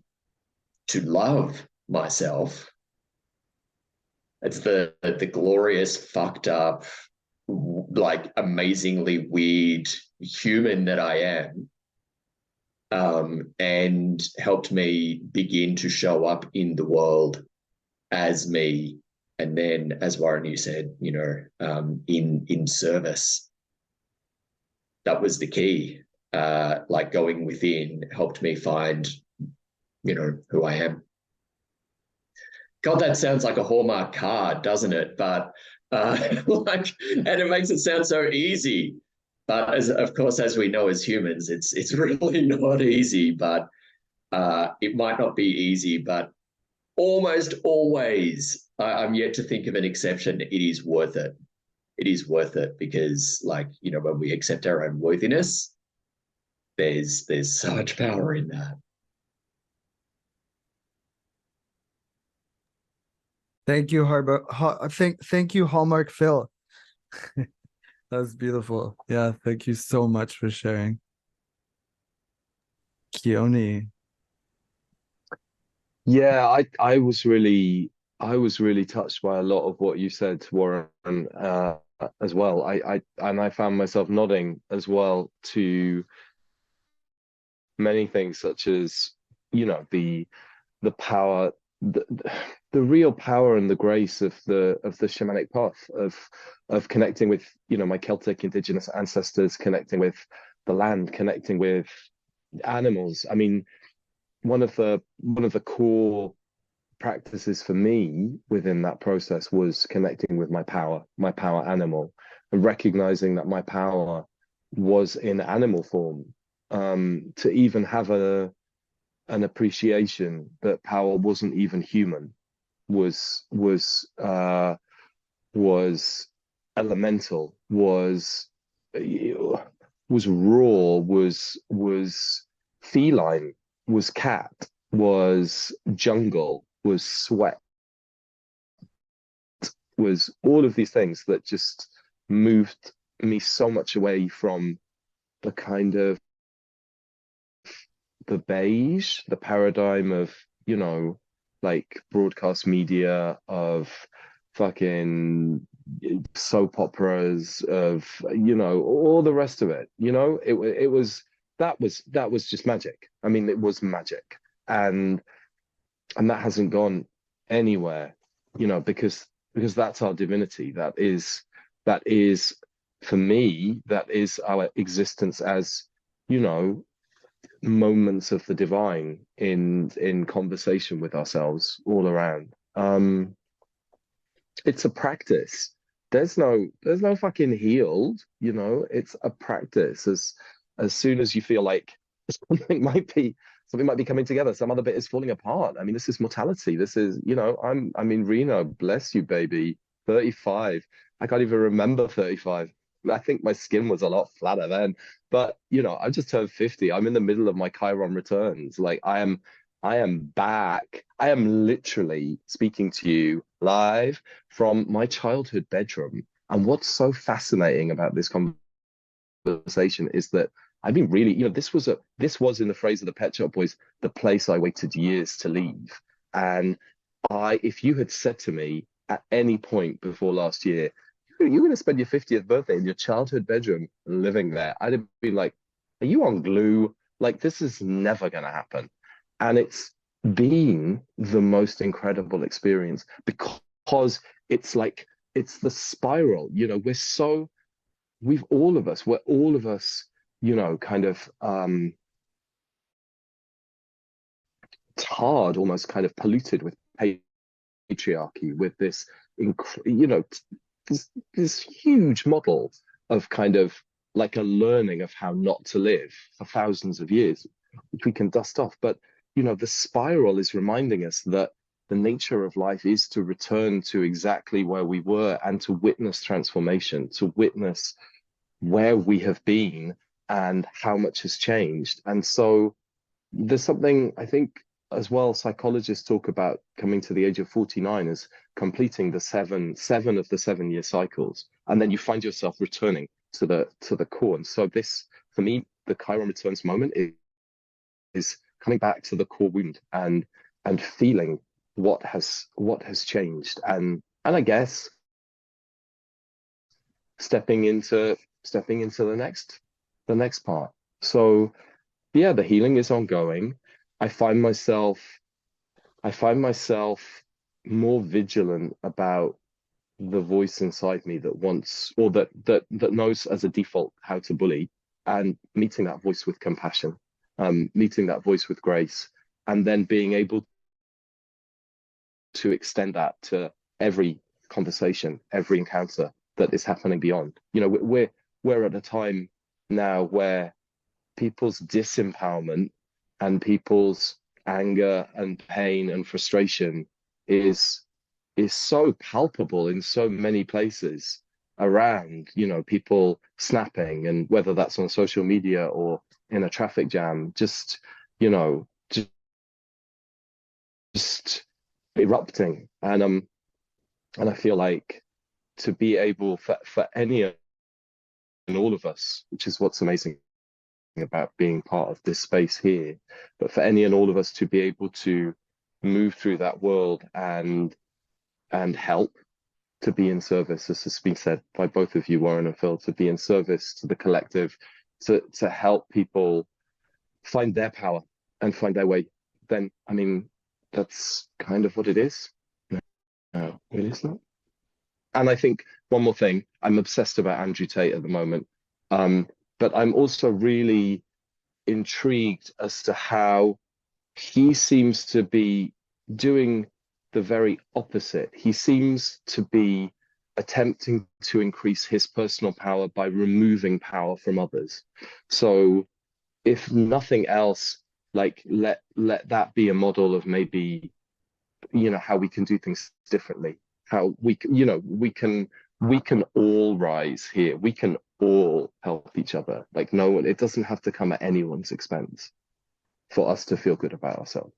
to love myself. It's the glorious, fucked up, amazingly weird human that I am. And helped me begin to show up in the world as me, And then, as Warren, you said, in service, that was the key. Like going within helped me find, who I am. God, that sounds like a Hallmark card, doesn't it? But and it makes it sound so easy. But of course, as we know as humans, it's really not easy. But it might not be easy, but almost always, I'm yet to think of an exception. It is worth it. It is worth it because, when we accept our own worthiness, there's so much power in that. Thank you, thank you, Hallmark Phil. That was beautiful. Yeah, thank you so much for sharing. Keone. Yeah, I was really touched by a lot of what you said, Warren, as well. I found myself nodding as well to many things, such as the power, the real power and the grace of the shamanic path of connecting with my Celtic indigenous ancestors, connecting with the land, connecting with animals. I mean, one of the core practices for me within that process was connecting with my power animal, and recognizing that my power was in animal form. To even have an appreciation that power wasn't even human was elemental, was raw, was feline, was cat, was jungle, was sweat, was all of these things that just moved me so much away from the kind of the beige, the paradigm of, like broadcast media, of fucking soap operas, of, all the rest of it. It was that was just magic. I mean, it was magic. And that hasn't gone anywhere, because that's our divinity. That is for me, that is our existence as, moments of the divine in conversation with ourselves all around. It's a practice. There's no fucking healed, it's a practice. As soon as you feel like something might be coming together, some other bit is falling apart. I mean, this is mortality. This is, I'm in Reno, bless you, baby, 35. I can't even remember 35. I think my skin was a lot flatter then. But I just turned 50. I'm in the middle of my Chiron returns. Like I am back. I am literally speaking to you live from my childhood bedroom. And what's so fascinating about this conversation is that I've been really, this was in the phrase of the Pet Shop Boys, the place I waited years to leave. And if you had said to me at any point before last year, you're going to spend your 50th birthday in your childhood bedroom living there, I'd have been like, are you on glue? Like, this is never going to happen. And it's been the most incredible experience because it's the spiral. We're all of us, kind of tarred, almost kind of polluted with patriarchy, with this, this huge model of kind of like a learning of how not to live for thousands of years, which we can dust off. But, the spiral is reminding us that the nature of life is to return to exactly where we were and to witness transformation, to witness where we have been and how much has changed. And so there's something, I think, as well, psychologists talk about coming to the age of 49 as completing the seven of the 7-year cycles, and then you find yourself returning to the core. And so this, for me, the Chiron returns moment is coming back to the core wound and feeling what has changed, and I guess stepping into the next part. So yeah, the healing is ongoing. I find myself more vigilant about the voice inside me that wants, or that knows as a default how to bully, and meeting that voice with compassion, meeting that voice with grace, and then being able to extend that to every conversation, every encounter that is happening beyond. You know, we're at a time now where people's disempowerment and people's anger and pain and frustration is so palpable in so many places around, you know, people snapping, and whether that's on social media or in a traffic jam, just, you know, just erupting. And I feel like to be able for any and all of us, which is what's amazing about being part of this space here, but for any and all of us to be able to move through that world and help, to be in service, as has been said by both of you, Warren and Phil, to be in service to the collective, to help people find their power and find their way, then I mean, that's kind of what it is. No, it isn't. And I think one more thing, I'm obsessed about Andrew Tate at the moment, but I'm also really intrigued as to how he seems to be doing the very opposite. He seems to be attempting to increase his personal power by removing power from others. So if nothing else, like let that be a model of maybe, you know, how we can do things differently, how we, you know, we can all rise here, we can all help each other. Like, no one, it doesn't have to come at anyone's expense for us to feel good about ourselves.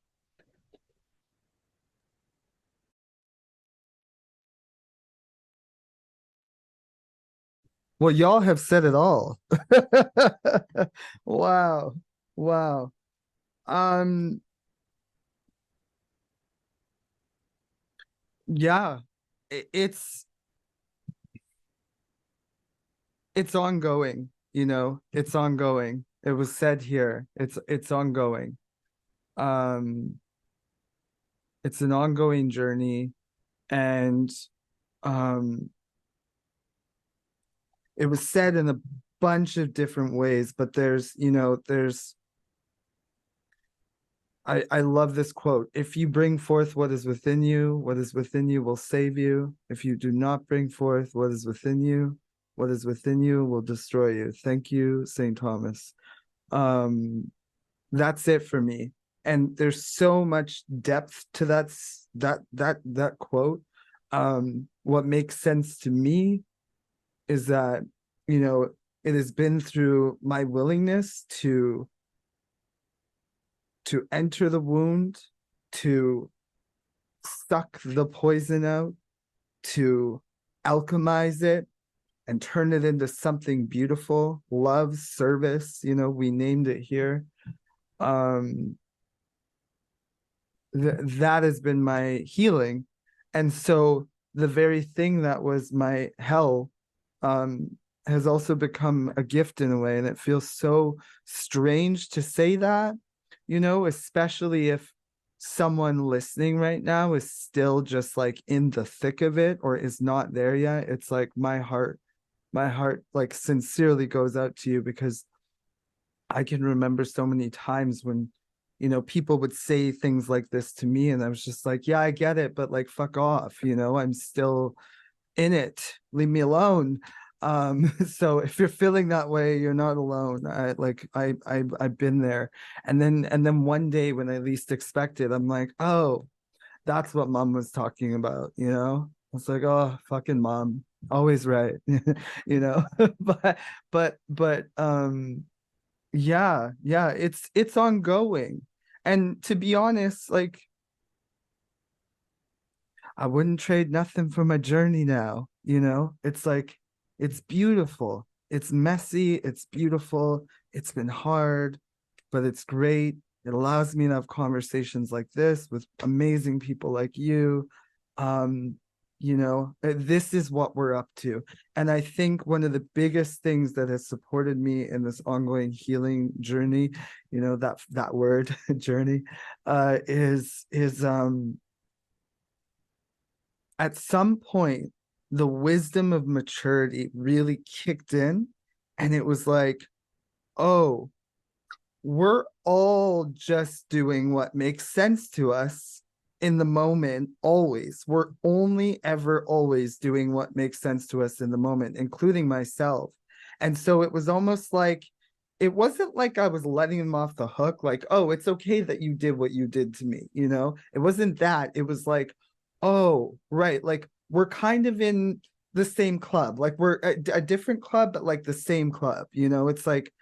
Well, y'all have said it all. Wow. Wow. Um, yeah, it's ongoing, you know, it's ongoing. It was said here. It's ongoing. Um, it's an ongoing journey, and um it was said in a bunch of different ways, but there's, you know, I love this quote. If you bring forth what is within you will save you. If you do not bring forth what is within you will destroy you. Thank you, St. Thomas. That's it for me. And there's so much depth to that quote. What makes sense to me is that, you know, it has been through my willingness to enter the wound, to suck the poison out, to alchemize it and turn it into something beautiful. Love, service, you know, we named it here. That has been my healing. And so the very thing that was my hell has also become a gift in a way. And it feels so strange to say that, you know, especially if someone listening right now is still just like in the thick of it or is not there yet. It's like my heart like sincerely goes out to you, because I can remember so many times when, you know, people would say things like this to me, and I was just like, yeah, I get it, but like, fuck off, you know, I'm still in it. Leave me alone. So if you're feeling that way, you're not alone. I've been there. And then one day when I least expected, I'm like, oh, that's what mom was talking about, you know? It's like, oh, fucking mom, always right. You know, but yeah, it's ongoing. And to be honest, like, I wouldn't trade nothing for my journey now, you know? It's like, it's beautiful. It's messy, it's beautiful. It's been hard, but it's great. It allows me to have conversations like this with amazing people like you. Um, you know, this is what we're up to. And I think one of the biggest things that has supported me in this ongoing healing journey, you know, that word journey, is at some point, the wisdom of maturity really kicked in. And it was like, oh, we're all just doing what makes sense to us in the moment, always. We're only ever always doing what makes sense to us in the moment, including myself. And so it was almost like, it wasn't like I was letting him off the hook, like, oh, it's okay that you did what you did to me, you know? It wasn't that. It was like, oh, right, like we're kind of in the same club, like we're a different club, but like the same club, you know? It's like,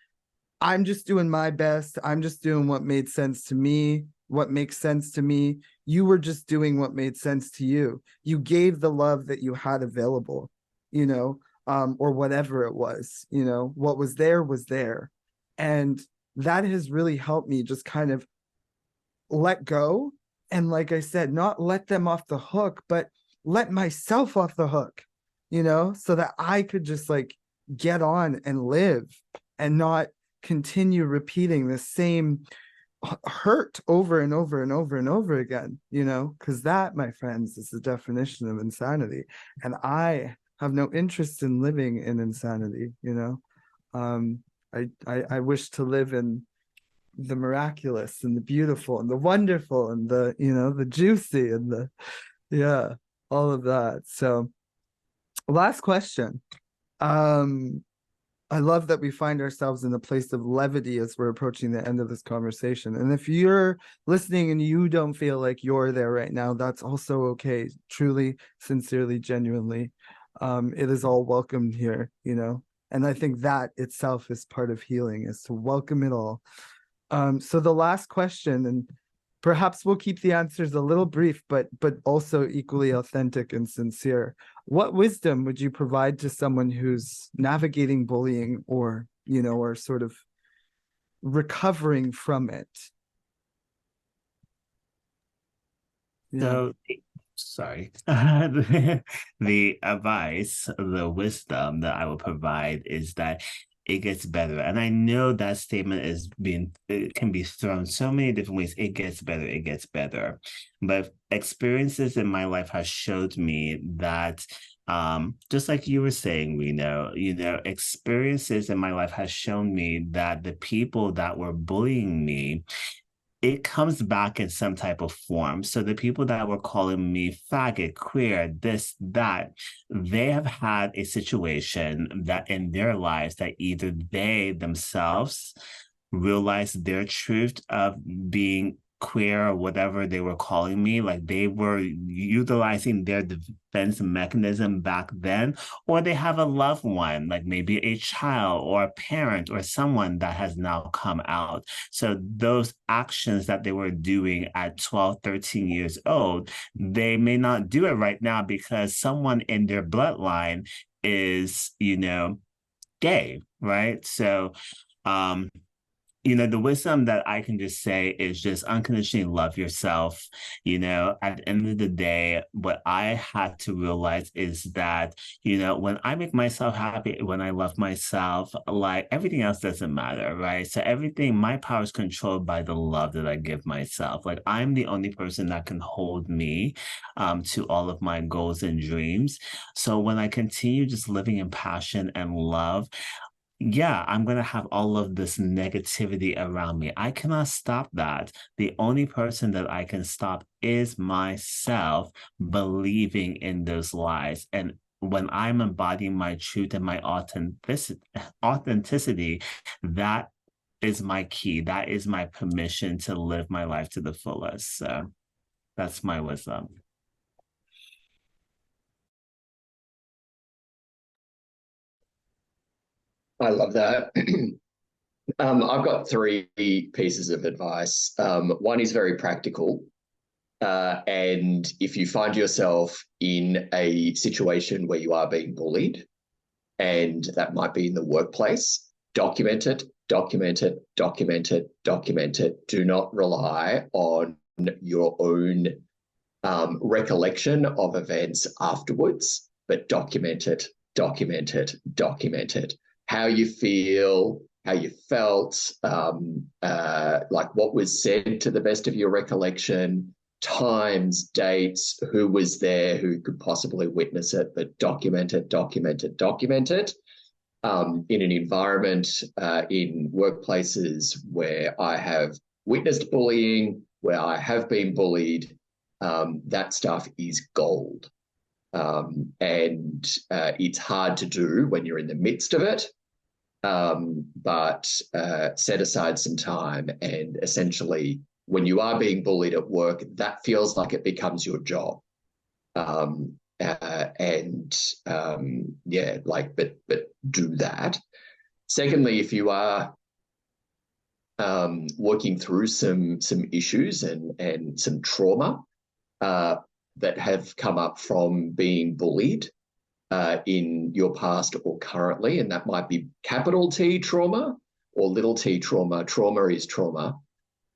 I'm just doing my best. I'm just doing what made sense to me, what makes sense to me. You were just doing what made sense to you. You gave the love that you had available, you know, or whatever it was, you know, what was there was there. And that has really helped me just kind of let go. And like I said, not let them off the hook, but let myself off the hook, you know, so that I could just like get on and live and not continue repeating the same hurt over and over and over and over again, you know, because that, my friends, is the definition of insanity. And I have no interest in living in insanity, you know. I wish to live in the miraculous and the beautiful and the wonderful and the, you know, the juicy and the, yeah, all of that. So last question. I love that we find ourselves in a place of levity as we're approaching the end of this conversation. And if you're listening and you don't feel like you're there right now, that's also okay. Truly, sincerely, genuinely. It is all welcomed here, you know. And I think that itself is part of healing, is to welcome it all. So the last question, and perhaps we'll keep the answers a little brief, but also equally authentic and sincere. What wisdom would you provide to someone who's navigating bullying, or, you know, or sort of recovering from it? Yeah. So, sorry. The advice, the wisdom that I will provide is that it gets better. And I know that statement it can be thrown so many different ways. It gets better, it gets better. But experiences in my life has showed me that just like you were saying, experiences in my life has shown me that the people that were bullying me, it comes back in some type of form. So the people that were calling me faggot, queer, this, that, they have had a situation that in their lives that either they themselves realized their truth of being queer or whatever they were calling me, like they were utilizing their defense mechanism back then, or they have a loved one, like maybe a child or a parent or someone that has now come out. So those actions that they were doing at 12, 13 years old, they may not do it right now because someone in their bloodline is, gay, right? So, the wisdom that I can just say is just unconditionally love yourself. At the end of the day, what I had to realize is that, when I make myself happy, when I love myself, like everything else doesn't matter, right? So my power is controlled by the love that I give myself. Like I'm the only person that can hold me to all of my goals and dreams. So when I continue just living in passion and love, yeah, I'm going to have all of this negativity around me. I cannot stop that. The only person that I can stop is myself believing in those lies. And when I'm embodying my truth and my authenticity, that is my key. That is my permission to live my life to the fullest. So that's my wisdom. I love that. I've got three pieces of advice. One is very practical. And if you find yourself in a situation where you are being bullied, and that might be in the workplace, document it, document it, document it, document it. Do not rely on your own recollection of events afterwards, but document it, document it, document it. How you feel, how you felt, like what was said to the best of your recollection, times, dates, who was there, who could possibly witness it, but document it, document it, document it. In an environment, in workplaces where I have witnessed bullying, where I have been bullied, that stuff is gold. And it's hard to do when you're in the midst of it. But set aside some time, and essentially when you are being bullied at work, that feels like it becomes your job. Yeah, like, but do that. Secondly, if you are working through some issues and some trauma that have come up from being bullied in your past or currently, and that might be capital T trauma or little t trauma. Trauma is trauma.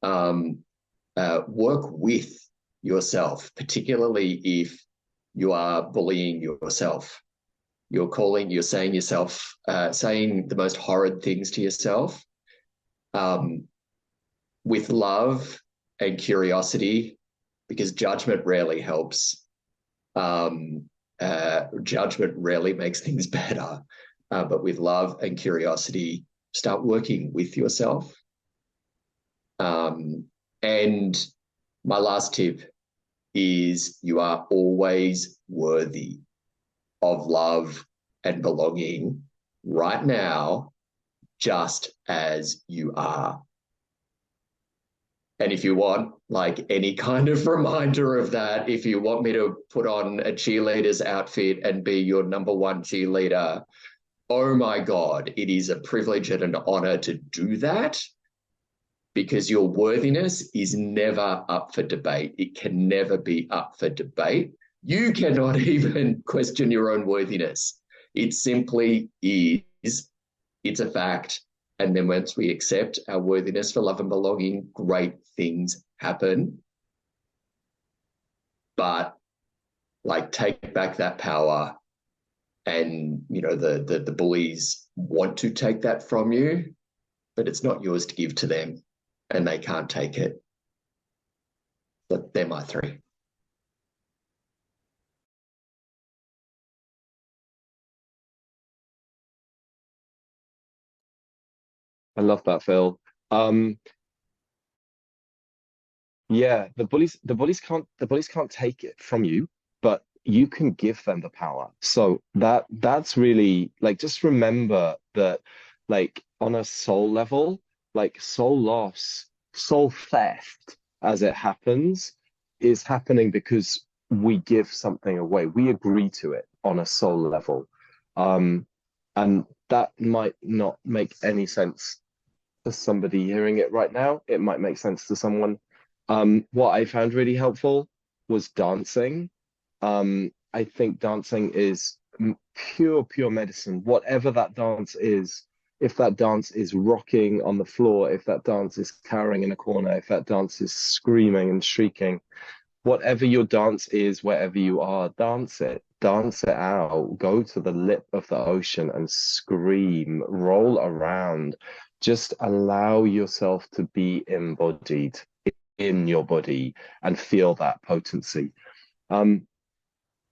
Work with yourself, particularly if you are bullying yourself. You're saying the most horrid things to yourself, with love and curiosity, because judgment rarely helps. Judgment rarely makes things better, but with love and curiosity, start working with yourself. And my last tip is you are always worthy of love and belonging right now, just as you are. And if you want like any kind of reminder of that, if you want me to put on a cheerleader's outfit and be your number one cheerleader, oh my God, it is a privilege and an honor to do that, because your worthiness is never up for debate. It can never be up for debate. You cannot even question your own worthiness. It simply is. It's a fact. And then once we accept our worthiness for love and belonging, great things happen. But like, take back that power. And, you know, the bullies want to take that from you, but it's not yours to give to them, and they can't take it. But they're my three. I love that, Phil. Yeah, the bullies can't take it from you, but you can give them the power. So that's really, like, just remember that, like, on a soul level, like, soul loss, soul theft, as it happens, is happening because we give something away. We agree to it on a soul level. And that might not make any sense to somebody hearing it right now. It might make sense to someone. What I found really helpful was dancing. I think dancing is pure medicine. Whatever that dance is, if that dance is rocking on the floor, if that dance is cowering in a corner, if that dance is screaming and shrieking, whatever your dance is, wherever you are, dance it out, go to the lip of the ocean and scream, roll around. Just allow yourself to be embodied in your body and feel that potency. And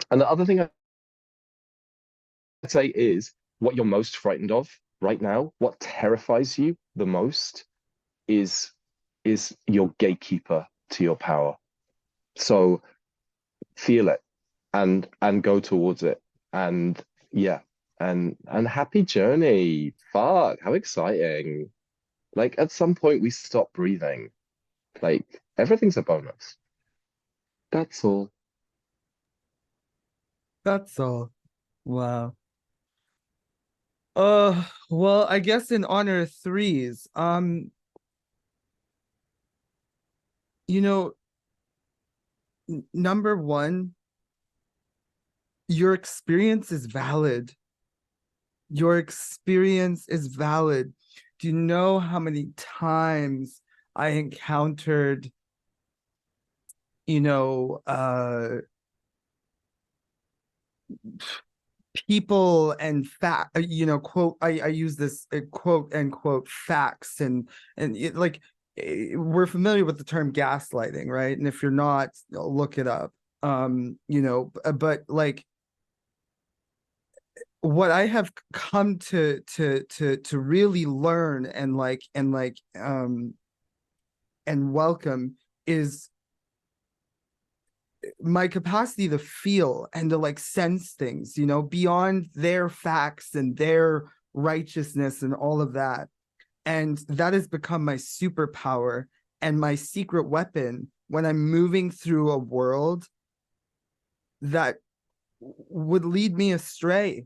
the other thing I'd say is, what you're most frightened of right now, what terrifies you the most, is your gatekeeper to your power. So feel it and go towards it. And yeah, and happy journey. Fuck, how exciting. Like, at some point we stop breathing. Like, everything's a bonus. That's all. That's all. Wow. Well, I guess in honor of threes, you know, number one, your experience is valid. Your experience is valid. Do you know how many times I encountered, you know, people and fact, you know, quote, I use this quote unquote facts, and it, like, we're familiar with the term gaslighting, right? And if you're not, look it up. But like what I have come to really learn and welcome is my capacity to feel and to like sense things, beyond their facts and their righteousness and all of that. And that has become my superpower and my secret weapon when I'm moving through a world that would lead me astray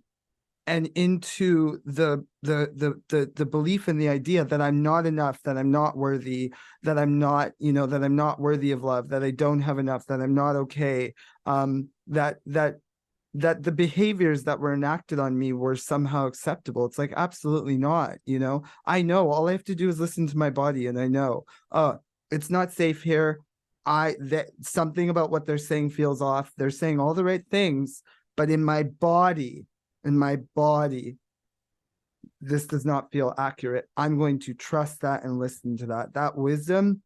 and into the belief and the idea that I'm not enough, that I'm not worthy, that I'm not, that I'm not worthy of love, that I don't have enough, that I'm not okay, that the behaviors that were enacted on me were somehow acceptable. It's like, absolutely not. I know all I have to do is listen to my body, and I know, it's not safe here. That something about what they're saying feels off. They're saying all the right things, but in my body, this does not feel accurate. I'm going to trust that and listen to that. That wisdom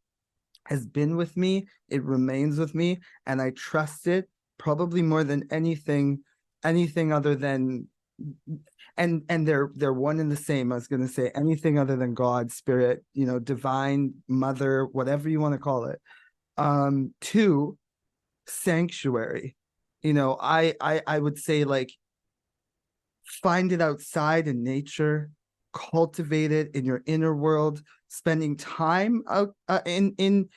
has been with me. It remains with me, and I trust it probably more than anything other than, and they're one and the same. I was going to say anything other than God, spirit, divine, mother, whatever you want to call it. Two, sanctuary. I would say, like, find it outside in nature, cultivate it in your inner world, spending time out in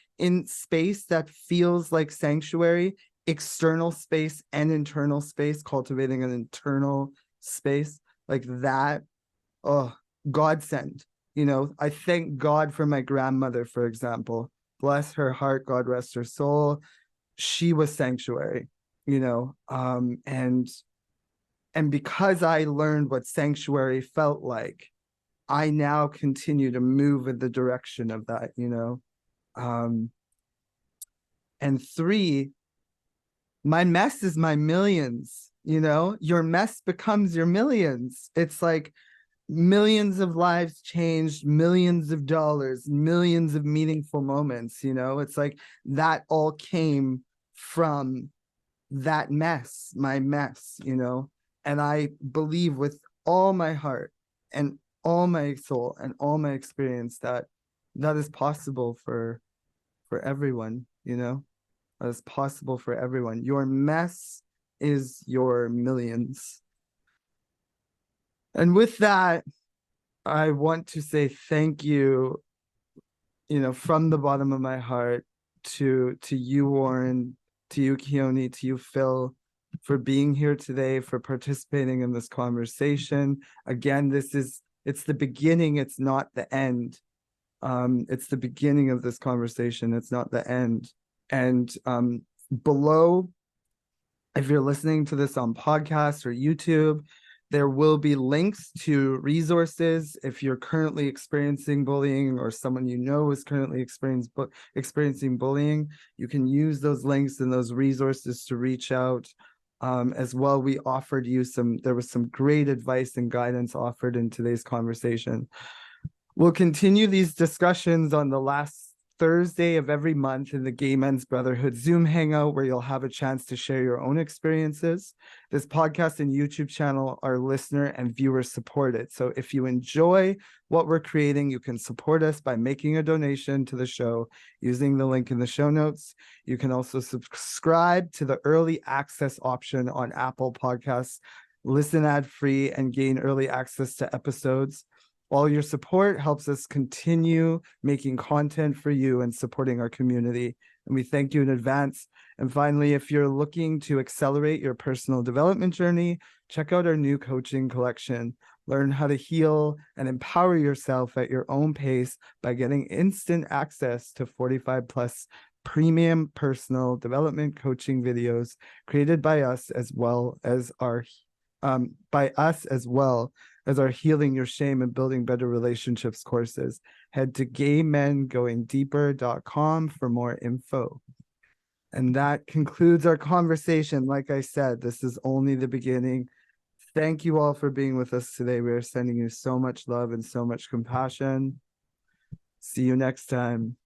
space that feels like sanctuary, external space and internal space, cultivating an internal space like that. Oh, godsend. I thank God for my grandmother, for example. Bless her heart, God rest her soul. She was sanctuary, and because I learned what sanctuary felt like, I now continue to move in the direction of that, and three, my mess is my millions. Your mess becomes your millions. It's like millions of lives changed, millions of dollars, millions of meaningful moments. It's like that all came from that mess, my mess. And I believe with all my heart and all my soul and all my experience that is possible for everyone. That is possible for everyone. Your mess is your millions. And with that, I want to say thank you, from the bottom of my heart, to you, Warren, to you, Keone, to you, Phil, for being here today, for participating in this conversation. Again, it's the beginning, it's not the end. It's the beginning of this conversation, it's not the end. And below, if you're listening to this on podcast or YouTube, there will be links to resources. If you're currently experiencing bullying, or someone is currently experiencing bullying, you can use those links and those resources to reach out. As well, we offered you there was some great advice and guidance offered in today's conversation. We'll continue these discussions on the last Thursday of every month in the Gay Men's Brotherhood Zoom Hangout, where you'll have a chance to share your own experiences. This podcast and YouTube channel are listener and viewer supported. So if you enjoy what we're creating, you can support us by making a donation to the show using the link in the show notes. You can also subscribe to the early access option on Apple Podcasts, listen ad-free, and gain early access to episodes. All your support helps us continue making content for you and supporting our community, and we thank you in advance. And finally, if you're looking to accelerate your personal development journey, check out our new coaching collection. Learn how to heal and empower yourself at your own pace by getting instant access to 45 plus premium personal development coaching videos created by us, as well as our Healing Your Shame and Building Better Relationships courses. Head to gaymengoingdeeper.com for more info. And that concludes our conversation. Like I said, this is only the beginning. Thank you all for being with us today. We are sending you so much love and so much compassion. See you next time.